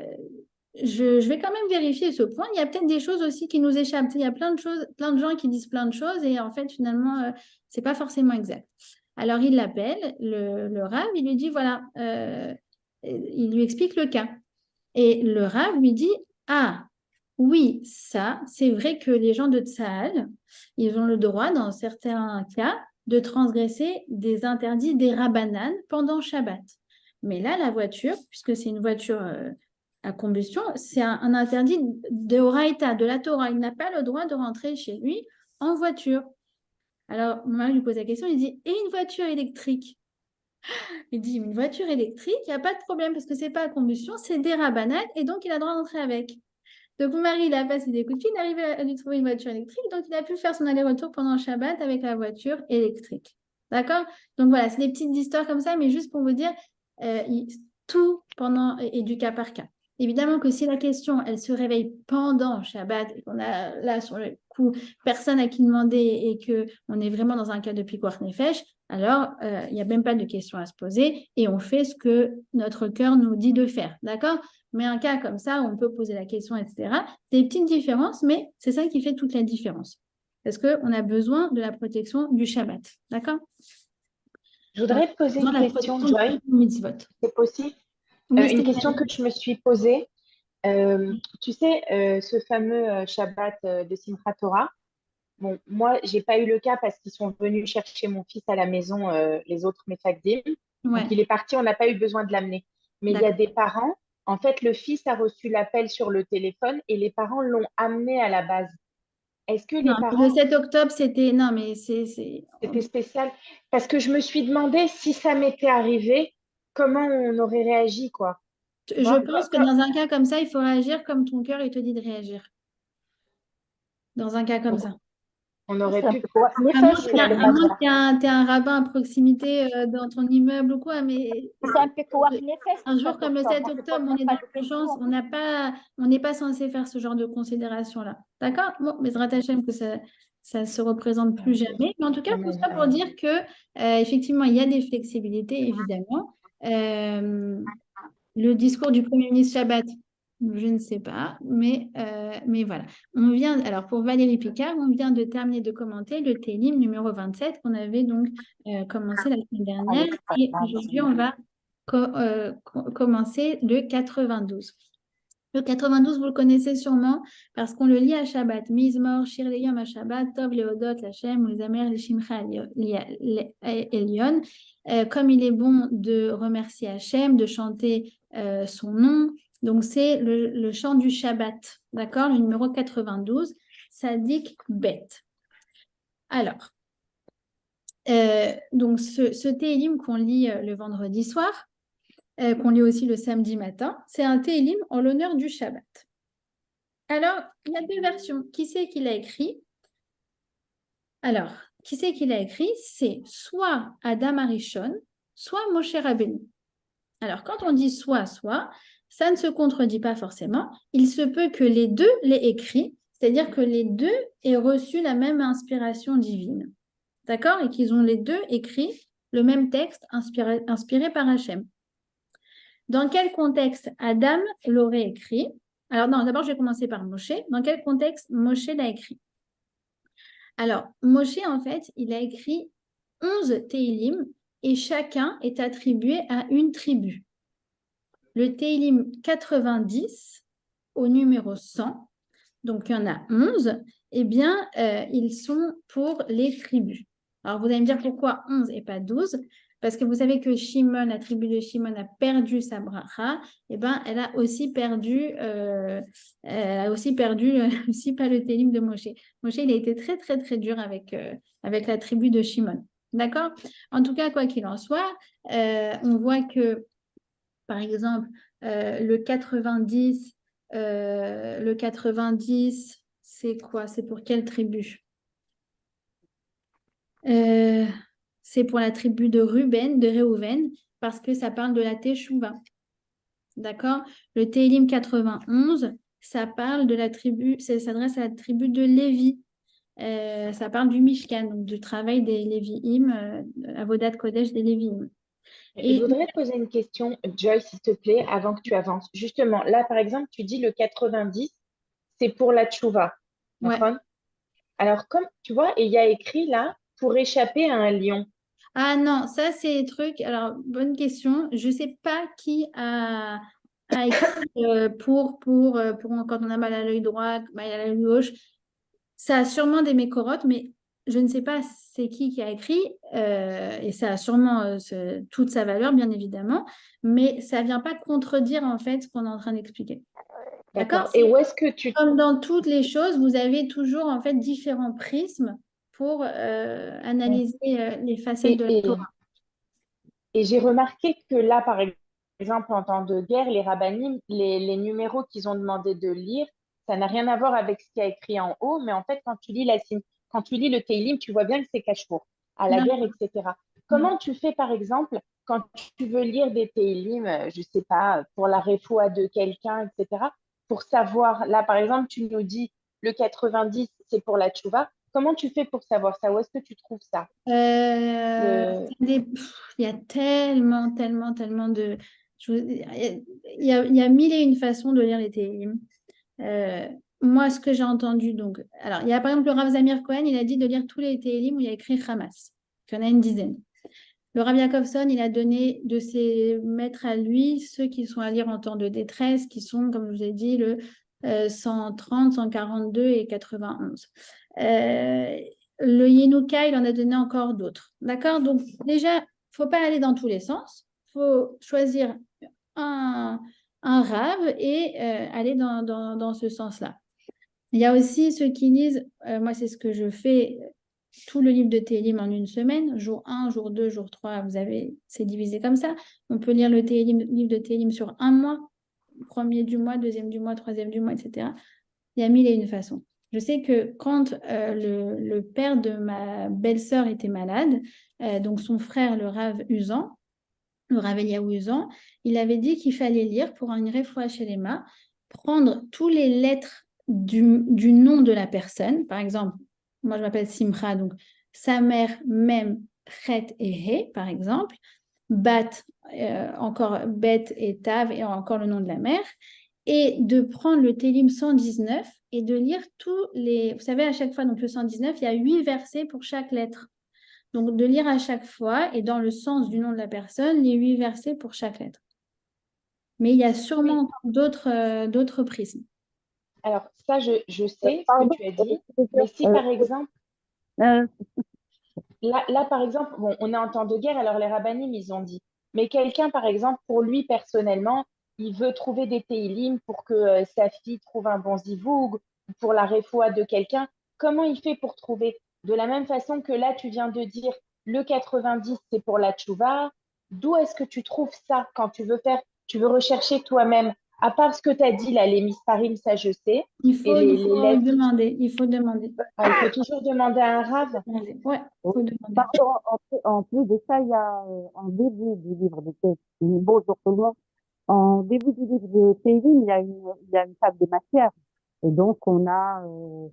je vais quand même vérifier ce point. Il y a peut-être des choses aussi qui nous échappent. Il y a plein de choses, plein de gens qui disent plein de choses et en fait, finalement, c'est pas forcément exact. Alors, il l'appelle, le Rav, il lui dit, voilà, il lui explique le cas. Et le Rav lui dit, ah, oui, ça, c'est vrai que les gens de Tsahal, ils ont le droit, dans certains cas, de transgresser des interdits des Rabbanan pendant Shabbat. Mais là, la voiture, puisque c'est une voiture à combustion, c'est un interdit de Horaïta, de la Torah. Il n'a pas le droit de rentrer chez lui en voiture. Alors, mon mari lui pose la question, il dit, et une voiture électrique? Il dit, une voiture électrique, il n'y a pas de problème parce que ce n'est pas à combustion, c'est des Rabbanan et donc il a le droit d'entrer avec. Donc, mon mari, il a passé des coups de fil, il est arrivé à lui trouver une voiture électrique, donc il a pu faire son aller-retour pendant le Shabbat avec la voiture électrique. D'accord? Donc, voilà, c'est des petites histoires comme ça, mais juste pour vous dire, tout pendant et du cas par cas. Évidemment que si la question, elle se réveille pendant Shabbat et qu'on a là, sur le coup, personne à qui demander et qu'on est vraiment dans un cas de Pikuach Nefesh, alors il n'y a même pas de question à se poser et on fait ce que notre cœur nous dit de faire. D'accord? Mais un cas comme ça, on peut poser la question, etc. C'est des petites différences, mais c'est ça qui fait toute la différence. Parce qu'on a besoin de la protection du Shabbat. D'accord? Je voudrais te poser une question, Joy. C'est possible? Oui, une question que je me suis posée. Tu sais, ce fameux Shabbat de Simchat Torah, bon, moi, j'ai pas eu le cas parce qu'ils sont venus chercher mon fils à la maison, les autres Mefagdim. Ouais. Donc, il est parti, on n'a pas eu besoin de l'amener. Mais il y a des parents, en fait, le fils a reçu l'appel sur le téléphone et les parents l'ont amené à la base. Est-ce que les parents... Le 7 octobre, c'était... Non, mais C'était spécial. Parce que je me suis demandé si ça m'était arrivé, comment on aurait réagi, quoi. Je pense que dans un cas comme ça, il faut réagir comme ton cœur il te dit de réagir. Dans un cas comme ça. On aurait pu... À moins que tu aies un rabbin à proximité dans ton immeuble ou quoi, mais un jour comme le 7 octobre, on est dans l'urgence, on n'est pas censé faire ce genre de considération-là. D'accord? Bon, mais Hashem que ça ne se représente plus jamais. Mais en tout cas, tout ça pour dire que effectivement, il y a des flexibilités, évidemment. Le discours du Premier ministre Shabbat, je ne sais pas, mais voilà. Alors pour Valérie Picard, on vient de terminer de commenter le Télim numéro 27 qu'on avait donc commencé la semaine dernière. Et aujourd'hui, on va commencer le 92. Le 92, vous le connaissez sûrement parce qu'on le lit à Shabbat. Mizmor, Shir Leyom à Shabbat, Tov Leodot, Lachem, Uzamer, Lishimcha Elion. Comme il est bon de remercier Hachem, de chanter son nom. Donc, c'est le chant du Shabbat, d'accord? Le numéro 92, Sadik Bet. Alors, donc ce Télim qu'on lit le vendredi soir, qu'on lit aussi le samedi matin, c'est un Télim en l'honneur du Shabbat. Alors, il y a 2 versions. Qui c'est qui l'a écrit? Alors, qui c'est qui l'a écrit? C'est soit Adam Arishon, soit Moshe Rabbeinu. Alors, quand on dit soit, ça ne se contredit pas forcément. Il se peut que les deux l'aient écrit, c'est-à-dire que les deux aient reçu la même inspiration divine. D'accord? Et qu'ils ont les deux écrit le même texte inspiré par Hachem. Dans quel contexte Adam l'aurait écrit? Alors non, d'abord je vais commencer par Moshe. Dans quel contexte Moshe l'a écrit? Alors, Moshe, en fait, il a écrit 11 Télim et chacun est attribué à une tribu. Le Télim 90 au numéro 100, donc il y en a 11, eh bien, ils sont pour les tribus. Alors, vous allez me dire pourquoi 11 et pas 12? parce que vous savez que Shimon, la tribu de Shimon, a perdu sa bracha, et ben, elle a aussi perdu, aussi pas le télim de Moshe. Moshe, il a été très, très, très dur avec la tribu de Shimon. D'accord? En tout cas, quoi qu'il en soit, on voit que, par exemple, le 90, c'est quoi? C'est pour quelle tribu? C'est pour la tribu de Ruben, de Réhouven, parce que ça parle de la Teshuvah. D'accord? Le Télim 91, ça parle de la tribu, ça s'adresse à la tribu de Lévi. Ça parle du Mishkan, donc du travail des Lévi'im, Avodat Kodesh des Lévi'im. Je voudrais te poser une question, Joy, s'il te plaît, avant que tu avances. Justement, là, par exemple, tu dis le 90, c'est pour la tchouva. Ouais. D'accord? Alors, comme tu vois, et il y a écrit là, pour échapper à un lion. Ah non, ça c'est des trucs. Alors, bonne question. Je ne sais pas qui a écrit pour quand on a mal à l'œil droit, mal à l'œil gauche. Ça a sûrement des mécorotes, mais je ne sais pas c'est qui a écrit. Et ça a sûrement toute sa valeur, bien évidemment. Mais ça ne vient pas contredire en fait ce qu'on est en train d'expliquer. D'accord? D'accord. Et où est-ce que tu... Comme dans toutes les choses, vous avez toujours en fait différents prismes pour analyser les facettes Et, de la et, Torah. et j'ai remarqué que là, par exemple, en temps de guerre, les rabbinim, les numéros qu'ils ont demandé de lire, ça n'a rien à voir avec ce qui a écrit en haut, mais en fait, quand tu lis le Teilim, tu vois bien que c'est cache-pour, à la Non, guerre, etc. non. Comment tu fais, par exemple, quand tu veux lire des Teilim, je sais pas, pour la réfoua de quelqu'un, etc., pour savoir, là, par exemple, tu nous dis le 90, c'est pour la tchouva. Comment tu fais pour savoir ça? Où est-ce que tu trouves ça? Le... Il y a tellement, tellement, tellement de... il y a mille et une façons de lire les Télim. Moi, ce que j'ai entendu, donc... Alors, il y a par exemple le Rav Zamir Cohen, il a dit de lire tous les Télim où il y a écrit Hamas. Il y en a une dizaine. Le Rav Yaakovson, il a donné de ses maîtres à lui ceux qui sont à lire en temps de détresse, qui sont, comme je vous ai dit, le 130, 142 et 91. Le Yenuka, il en a donné encore d'autres. D'accord? Donc, déjà, il ne faut pas aller dans tous les sens. Il faut choisir un rave et aller dans ce sens-là. Il y a aussi ceux qui lisent, moi c'est ce que je fais, tout le livre de Télim en une semaine, jour 1, jour 2, jour 3, c'est divisé comme ça. On peut lire le livre de Télim sur un mois, premier du mois, deuxième du mois, troisième du mois, etc. Il y a mille et une façons. Je sais que quand le père de ma belle-sœur était malade, donc son frère, le Rav Usan, le Rav Eliaou Usan, il avait dit qu'il fallait lire pour une réfoua chez les mains, prendre tous les lettres du nom de la personne. Par exemple, moi je m'appelle Simcha, donc sa mère, Mem, Chet et He, par exemple. Bat, encore Bet et Tav, et encore le nom de la mère. Et de prendre le Télim 119 et de lire tous les... Vous savez, à chaque fois, donc le 119, il y a 8 versets pour chaque lettre. Donc, de lire à chaque fois et dans le sens du nom de la personne, les 8 versets pour chaque lettre. Mais il y a sûrement Oui, encore d'autres prismes. alors ça, je sais ce que Pardon, tu as dit, euh, mais si par exemple, euh, là, par exemple, bon, on est en temps de guerre, alors les rabbinim, ils ont dit, mais quelqu'un, par exemple, pour lui personnellement, il veut trouver des télim pour que sa fille trouve un bon zivoug, ou pour la réfoua de quelqu'un, comment il fait pour trouver? De la même façon que là, tu viens de dire, le 90, c'est pour la tchouva, d'où est-ce que tu trouves ça quand tu veux rechercher toi-même? À part ce que tu as dit, là, les misparim, ça je sais, Il et faut, il les faut lettres, demander. Il faut demander. il faut toujours demander à un rave. Ouais, il faut demander. pardon, en plus de ça, il y a en début du livre de Thélim, bonjour tout le monde, en début du livre de Thélim, il y a une table des matières. Et donc, on a...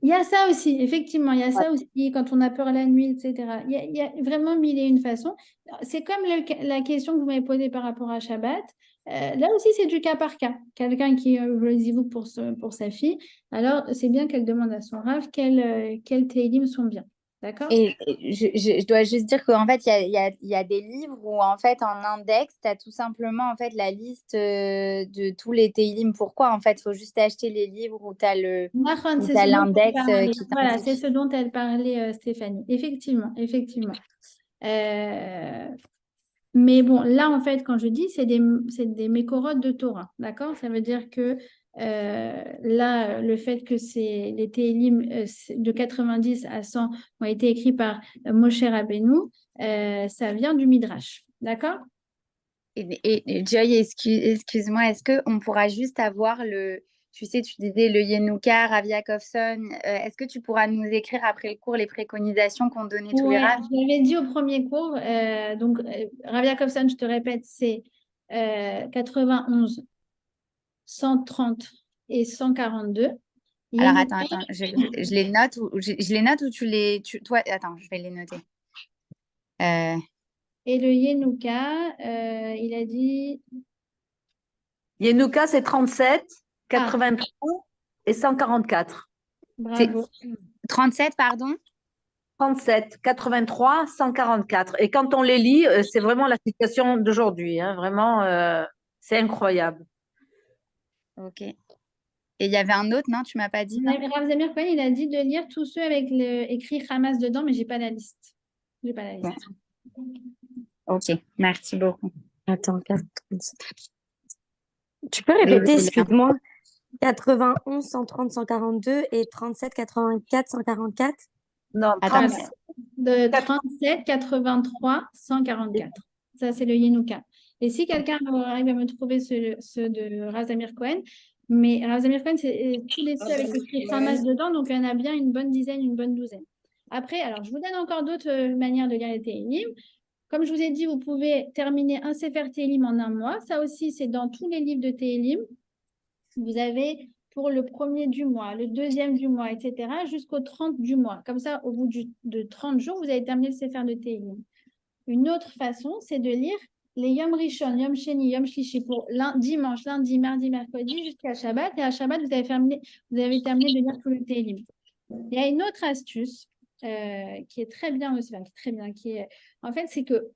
Il y a ça aussi, effectivement, il y a ouais, ça aussi quand on a peur la nuit, etc. Il y a vraiment mille et une façons. C'est comme la question que vous m'avez posée par rapport à Shabbat. Là aussi, c'est du cas par cas. Quelqu'un qui veut les e pour sa fille, alors c'est bien qu'elle demande à son rave quels télim sont bien. D'accord? Et je dois juste dire qu'en fait, il y a des livres où, en fait, en index, tu as tout simplement en fait, la liste de tous les Teilim. Pourquoi? En fait, il faut juste acheter les livres où tu as Nahon, où c'est tu ce dont elle l'index parlait. qui Voilà, c'est t'indique. ce dont elle parlait, Stéphanie. Effectivement, effectivement. Mais bon, là, en fait, quand je dis, c'est des mécorotes de Torah, d'accord? Ça veut dire que là, le fait que les Télim de 90 à 100 ont été écrits par Moshe Rabbeinu, ça vient du Midrash, d'accord? Et Joy, excuse-moi, est-ce qu'on pourra juste avoir tu sais, tu disais le Yenouka, Rav Yakovson, est-ce que tu pourras nous écrire après le cours les préconisations qu'ont donné tous les Ouais, rabbins? je l'avais dit au premier cours. Donc, Rav Yakovson, je te répète, c'est 91, 130 et 142. Alors, Yenouka, attends, je les note ou je les note ou toi, attends, je vais les noter. et le Yenouka, il a dit. Yenouka, c'est 37, Ah, 83 et 144. bravo. 37, pardon? 37, 83, 144. Et quand on les lit, c'est vraiment la situation d'aujourd'hui. Hein, vraiment, c'est incroyable. Ok. Et il y avait un autre, non? Tu m'as pas dit, non? Rav Zamir Cohen, il a dit de lire tous ceux avec écrit Hamas dedans, mais j'ai pas la liste. J'ai pas la liste. Ok, merci beaucoup. Attends, tu peux répéter, excuse-moi. 91, 130, 142 et 37, 84, 144? Non, Attends, 37. De 37, 83, 144. Ça, c'est le Yenouka. Et si quelqu'un arrive à me trouver ceux de Rav Zamir Cohen, mais Rav Zamir Cohen, c'est tous les ceux avec écrit Hamas dedans, donc il y en a bien une bonne dizaine, une bonne douzaine. Après, alors, je vous donne encore d'autres manières de lire les Télim. Comme je vous ai dit, vous pouvez terminer un Sefer Télim en un mois. Ça aussi, c'est dans tous les livres de Télim. Vous avez pour le premier du mois, le deuxième du mois, etc., jusqu'au 30 du mois. Comme ça, au bout de 30 jours, vous avez terminé le Sefer de Télim. Une autre façon, c'est de lire les Yom Rishon, Yom Sheni, Yom Shishi pour dimanche, lundi, mardi, mercredi, jusqu'à Shabbat. Et à Shabbat, vous avez terminé de lire tout le Télim. Il y a une autre astuce qui est très bien aussi, enfin, très bien, en fait, c'est que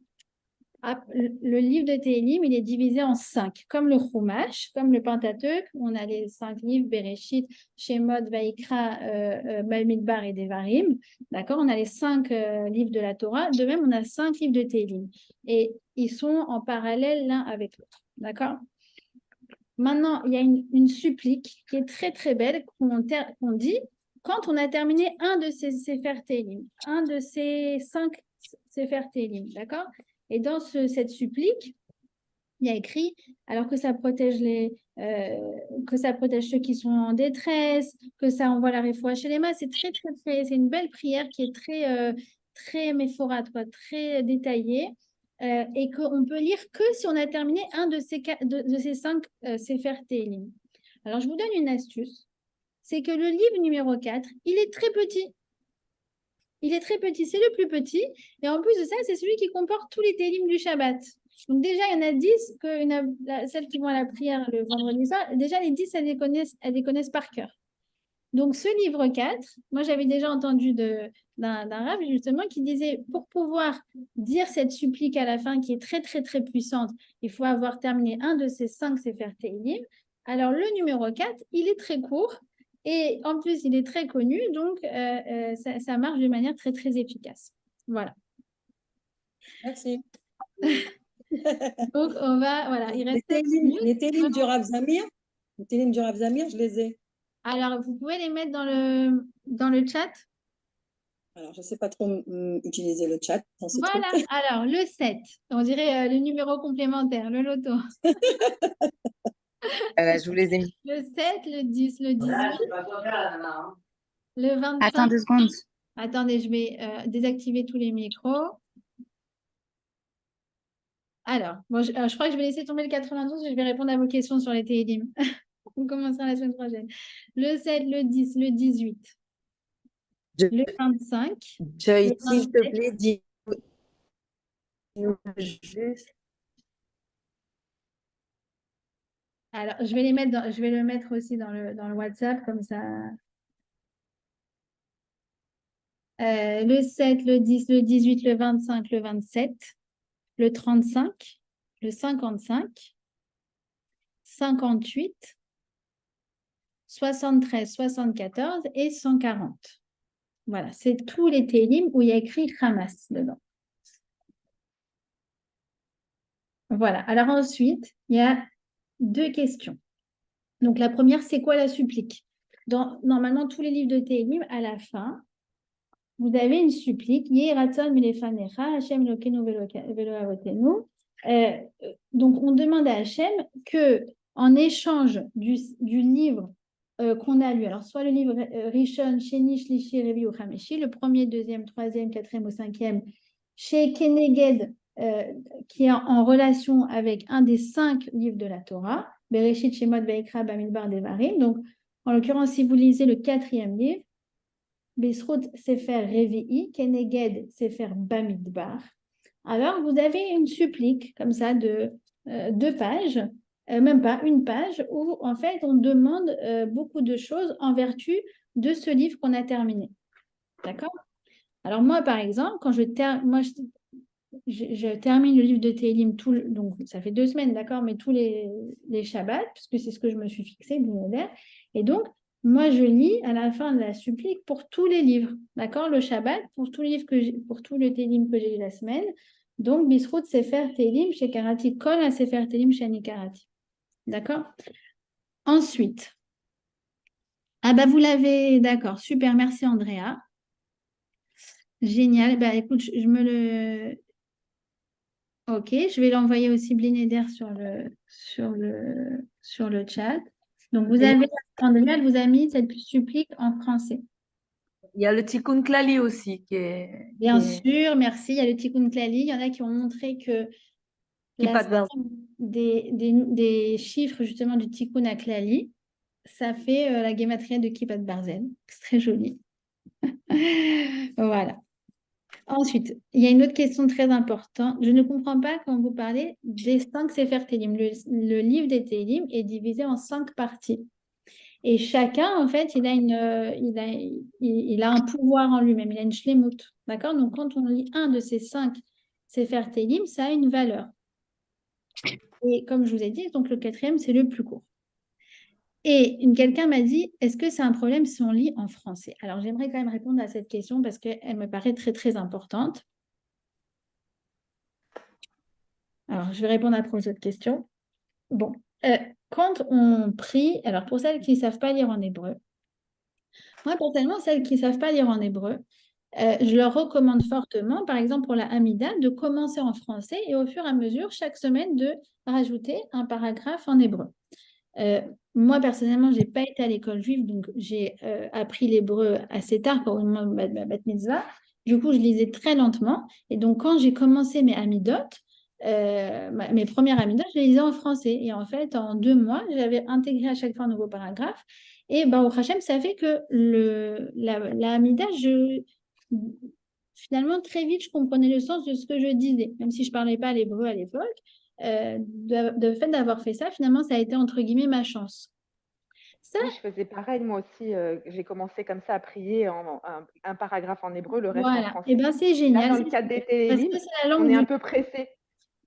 le livre de Télim, il est divisé en 5, comme le Chumash, comme le Pentateuch. On a les 5 livres, Bereshit, Shemot, Vaikra, Bamidbar et Devarim. D'accord? On a les 5 livres de la Torah. De même, on a 5 livres de Télim. Et ils sont en parallèle l'un avec l'autre. D'accord? Maintenant, il y a une supplique qui est très, très belle qu'on dit quand on a terminé un de ces Sefer Télim, un de ces 5 Sefer Télim. D'accord? Et dans cette supplique, il y a écrit, alors que ça protège ceux qui sont en détresse, que ça envoie la réfoua chez les mains, c'est très, très, très, c'est une belle prière qui est très, très méphorate, quoi, très détaillée, et qu'on peut lire que si on a terminé un de ces 5 Sefer Télim. Alors, je vous donne une astuce, c'est que le livre numéro 4, il est très petit. Il est très petit, c'est le plus petit. Et en plus de ça, c'est celui qui comporte tous les télim du Shabbat. Donc déjà, il y en a 10, celles qui vont à la prière le vendredi soir. Déjà, les 10, elles les connaissent par cœur. Donc ce livre 4, moi j'avais déjà entendu d'un rab justement qui disait, pour pouvoir dire cette supplique à la fin qui est très très très puissante, il faut avoir terminé un de ces 5 Sefer Télim. Alors le numéro 4, il est très court. Et en plus, il est très connu, donc ça marche de manière très, très efficace. Voilà. Merci. Donc, on va, voilà, il reste les télim du Rav Zamir, je les ai. Alors, vous pouvez les mettre dans le chat. Alors, je ne sais pas trop utiliser le chat dans ce Voilà, truc. alors, le 7, on dirait le numéro complémentaire, le loto. Je vous les ai mis. Le 7, le 10, le 18, le 25. Attends 2 secondes. Attendez, je vais désactiver tous les micros. Alors, bon, je crois que je vais laisser tomber le 92 et je vais répondre à vos questions sur les télim. On commencera la semaine prochaine. Le 7, le 10, le 18, le 25. Joy, s'il te plaît, dis juste. Alors, je vais le mettre aussi dans le WhatsApp, comme ça. Le 7, le 10, le 18, le 25, le 27, le 35, le 55, 58, 73, 74 et 140. Voilà, c'est tous les télim où il y a écrit Hamas dedans. Voilà. Alors ensuite, il y a deux questions. Donc la première, c'est quoi la supplique? Normalement, tous les livres de Télim, à la fin, vous avez une supplique. Yehi ratzon milefanecha, Hashem Elokeinu velo avotenu. Donc on demande à Hashem que, en échange du livre qu'on a lu, alors soit le livre Rishon, Sheni, Shlishi, Revi ou Chameshi, le premier, deuxième, troisième, quatrième ou cinquième, chez Keneged, qui est en relation avec un des 5 livres de la Torah, Bereshit, Shemot, Veikra, Bamidbar, Devarim. Donc, en l'occurrence, si vous lisez le 4e livre, Bisrout Sefer Revi'i, Keneged Sefer Bamidbar. Alors, vous avez une supplique comme ça de 2 pages, même pas une page, où en fait on demande beaucoup de choses en vertu de ce livre qu'on a terminé. D'accord? Alors moi, par exemple, quand je termine le livre de Télim, donc ça fait 2 semaines, d'accord, mais tous les Shabbats, puisque c'est ce que je me suis fixé, et donc moi je lis à la fin de la supplique pour tous les livres, d'accord, le Shabbat, pour tout le Télim que j'ai lu la semaine, donc Bisrout Sefer Télim chez Karati, Kol à Sefer Télim chez Anikarati, d'accord. Ensuite, ah bah vous l'avez, d'accord, super, merci Andrea. Génial, bah écoute, je me le... Ok, je vais l'envoyer aussi Blinéder sur le chat. Donc, vous avez, Andrea, elle vous a mis cette supplique en français. Il y a le Tikkun Klali aussi Bien sûr, merci. Il y a le Tikkun Klali. Il y en a qui ont montré que la somme des chiffres justement du Tikkun à Klali, ça fait la gématria de Kippat Barzel. C'est très joli. Voilà. Ensuite, il y a une autre question très importante. Je ne comprends pas quand vous parlez des 5 Sefer Télim. Le livre des Télim est divisé en 5 parties. Et chacun, en fait, il a un pouvoir en lui-même. Il a une shlemut. D'accord? Donc, quand on lit un de ces 5 Sefer Télim, ça a une valeur. Et comme je vous ai dit, donc le 4e, c'est le plus court. Et quelqu'un m'a dit, est-ce que c'est un problème si on lit en français? Alors, j'aimerais quand même répondre à cette question parce qu'elle me paraît très, très importante. Alors, je vais répondre après aux autres questions. Bon, quand on prie, alors pour celles qui ne savent pas lire en hébreu, moi, personnellement, celles qui ne savent pas lire en hébreu, je leur recommande fortement, par exemple pour la Hamida, de commencer en français et au fur et à mesure, chaque semaine, de rajouter un paragraphe en hébreu. Moi, personnellement, je n'ai pas été à l'école juive, donc j'ai appris l'hébreu assez tard pour ma bat mitzvah. Du coup, je lisais très lentement. Et donc, quand j'ai commencé mes Hamidot, mes premières Hamidot, je les lisais en français. Et en fait, en 2 mois, j'avais intégré à chaque fois un nouveau paragraphe. Et Baruch Hashem, ça fait que la Hamida, finalement, très vite, je comprenais le sens de ce que je disais, même si je ne parlais pas l'hébreu à l'époque. De fait d'avoir fait ça, finalement, ça a été entre guillemets ma chance. Ça, Oui, je faisais pareil, moi aussi. J'ai commencé comme ça à prier un paragraphe en hébreu, le reste en voilà. français. Et bien, c'est Là, génial. dans le cadre des Parce Télim, que c'est la langue on est un du... peu pressé.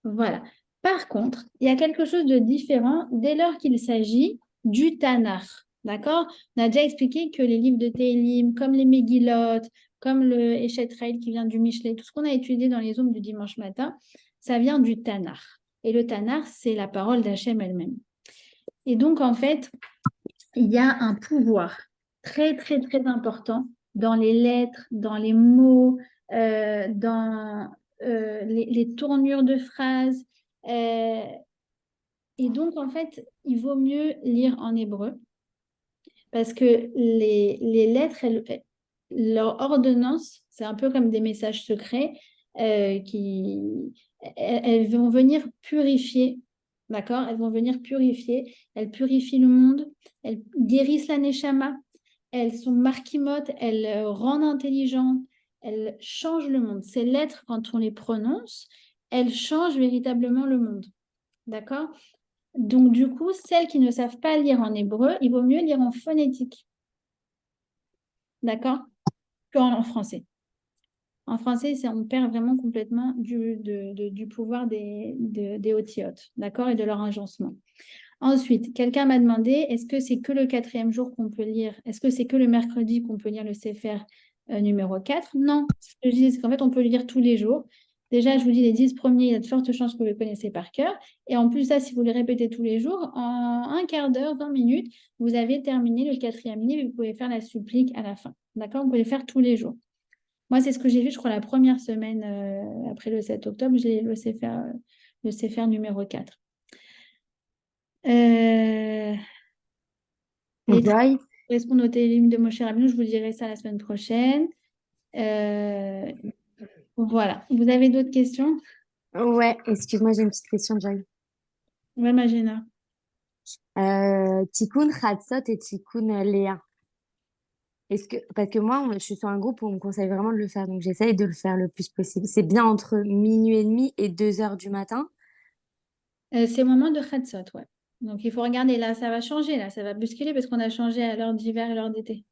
Voilà. Par contre, il y a quelque chose de différent dès lors qu'il s'agit du Tanakh. D'accord? On a déjà expliqué que les livres de Télim, comme les Megillot, comme le Eshet Raïl qui vient du Michelet, tout ce qu'on a étudié dans les Zooms du dimanche matin, ça vient du Tanakh. Et le Tanakh, c'est la parole d'Hachem elle-même. Et donc, en fait, il y a un pouvoir très, très, très important dans les lettres, dans les mots, dans les tournures de phrases. Et donc, en fait, il vaut mieux lire en hébreu parce que les lettres, leur ordonnance, c'est un peu comme des messages secrets elles vont venir purifier. D'accord? Elles vont venir purifier. Elles purifient le monde. Elles guérissent la neshama. Elles sont marquimotes. Elles rendent intelligentes. Elles changent le monde. Ces lettres, quand on les prononce, elles changent véritablement le monde. D'accord? Donc, du coup, celles qui ne savent pas lire en hébreu, il vaut mieux lire en phonétique. D'accord? Qu'en français. En français, on perd vraiment complètement du pouvoir des otiotes, d'accord, et de leur agencement. Ensuite, quelqu'un m'a demandé, est-ce que c'est que le 4e jour qu'on peut lire, est-ce que c'est que le mercredi qu'on peut lire le Sefer numéro 4? Non, ce que je disais, c'est qu'en fait, on peut le lire tous les jours. Déjà, je vous dis, les 10 premiers, il y a de fortes chances que vous les connaissez par cœur. Et en plus, ça, si vous les répétez tous les jours, en un quart d'heure, 20 minutes, vous avez terminé le 4e livre et vous pouvez faire la supplique à la fin. D'accord? Vous pouvez le faire tous les jours. Moi, c'est ce que j'ai fait, je crois, la première semaine après le 7 octobre, j'ai le CFR numéro 4. Les Joy? correspondent au télim de Moshe Rabbeinu, je vous dirai ça la semaine prochaine. Voilà. Vous avez d'autres questions? Ouais, excuse-moi, j'ai une petite question, Joy. Ouais, Magéna. Tikkun Chatzot et Tikkun Léa. Parce que moi, je suis sur un groupe où on me conseille vraiment de le faire, donc j'essaye de le faire le plus possible. C'est bien entre minuit et demi et 2 heures du matin. C'est au moment de Khatsot, ouais. Donc, il faut regarder. Là, ça va changer. Là, ça va bousculer parce qu'on a changé à l'heure d'hiver et l'heure d'été.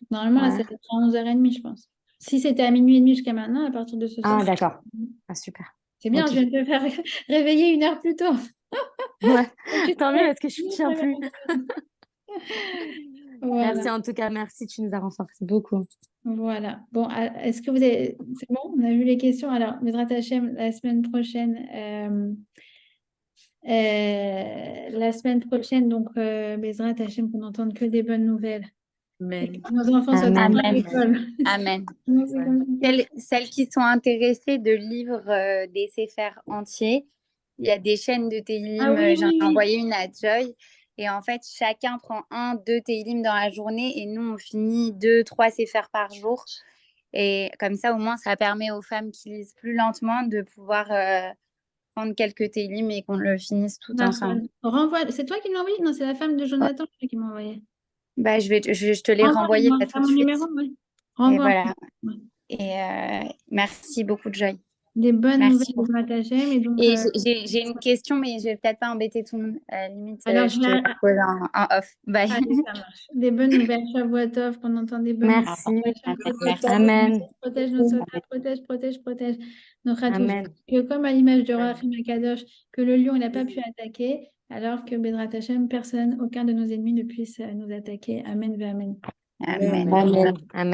Donc, normalement, là, Ouais. ça va être à 11h30, je pense. Si c'était à minuit et demi jusqu'à maintenant, à partir de ce soir. Ah, d'accord. Ah, super. C'est bien, Ok. je viens de te faire réveiller 1 heure plus tôt. Ouais, Tu te tant mieux réveilles. parce que je ne tiens plus. Voilà. Merci en tout cas, merci, tu nous as renforcé beaucoup. Voilà. Bon, est-ce que vous avez... C'est bon? On a vu les questions. Alors, Bezrat Hachem, la semaine prochaine, donc, Bezrat Hachem, qu'on n'entende que des bonnes nouvelles. Et que nos enfants soient Amen. à l'école. Amen. Non, c'est compliqué. Celles qui sont intéressées de livres des CFR entiers, il y a des chaînes de Télim, Ah oui, j'en ai oui, oui. envoyé une à Joy. Et en fait, chacun prend 1, 2 Télim dans la journée et nous, on finit 2, 3 CFR par jour. Et comme ça, au moins, ça permet aux femmes qui lisent plus lentement de pouvoir prendre quelques Télim et qu'on le finisse tout ensemble. Renvoie. C'est toi qui l'as envoyé? Non, c'est la femme de Jonathan qui m'a envoyé. Bah, je te l'ai renvoyé Renvoie-moi là à tout de mon suite. numéro, oui. Et Renvoie. voilà. Ouais. Et merci beaucoup, Joy. Des bonnes Merci nouvelles de Bezrat Hachem. Et donc, Et j'ai une question, mais je vais peut-être pas embêter tout le monde. Limite, alors, je te la pose en off. Bye. allez, ça marche. Des bonnes nouvelles, Shavuotov, qu'on entend des bonnes Merci. Merci. Amen. Protège nos soldats, protège nos khatouches. Amen. Que comme à l'image de Rachim Akadosh, que le lion n'a pas pu attaquer, alors que Bezrat Hachem, personne, aucun de nos ennemis ne puisse nous attaquer. Amen, ve amen. Amen. Amen. Amen.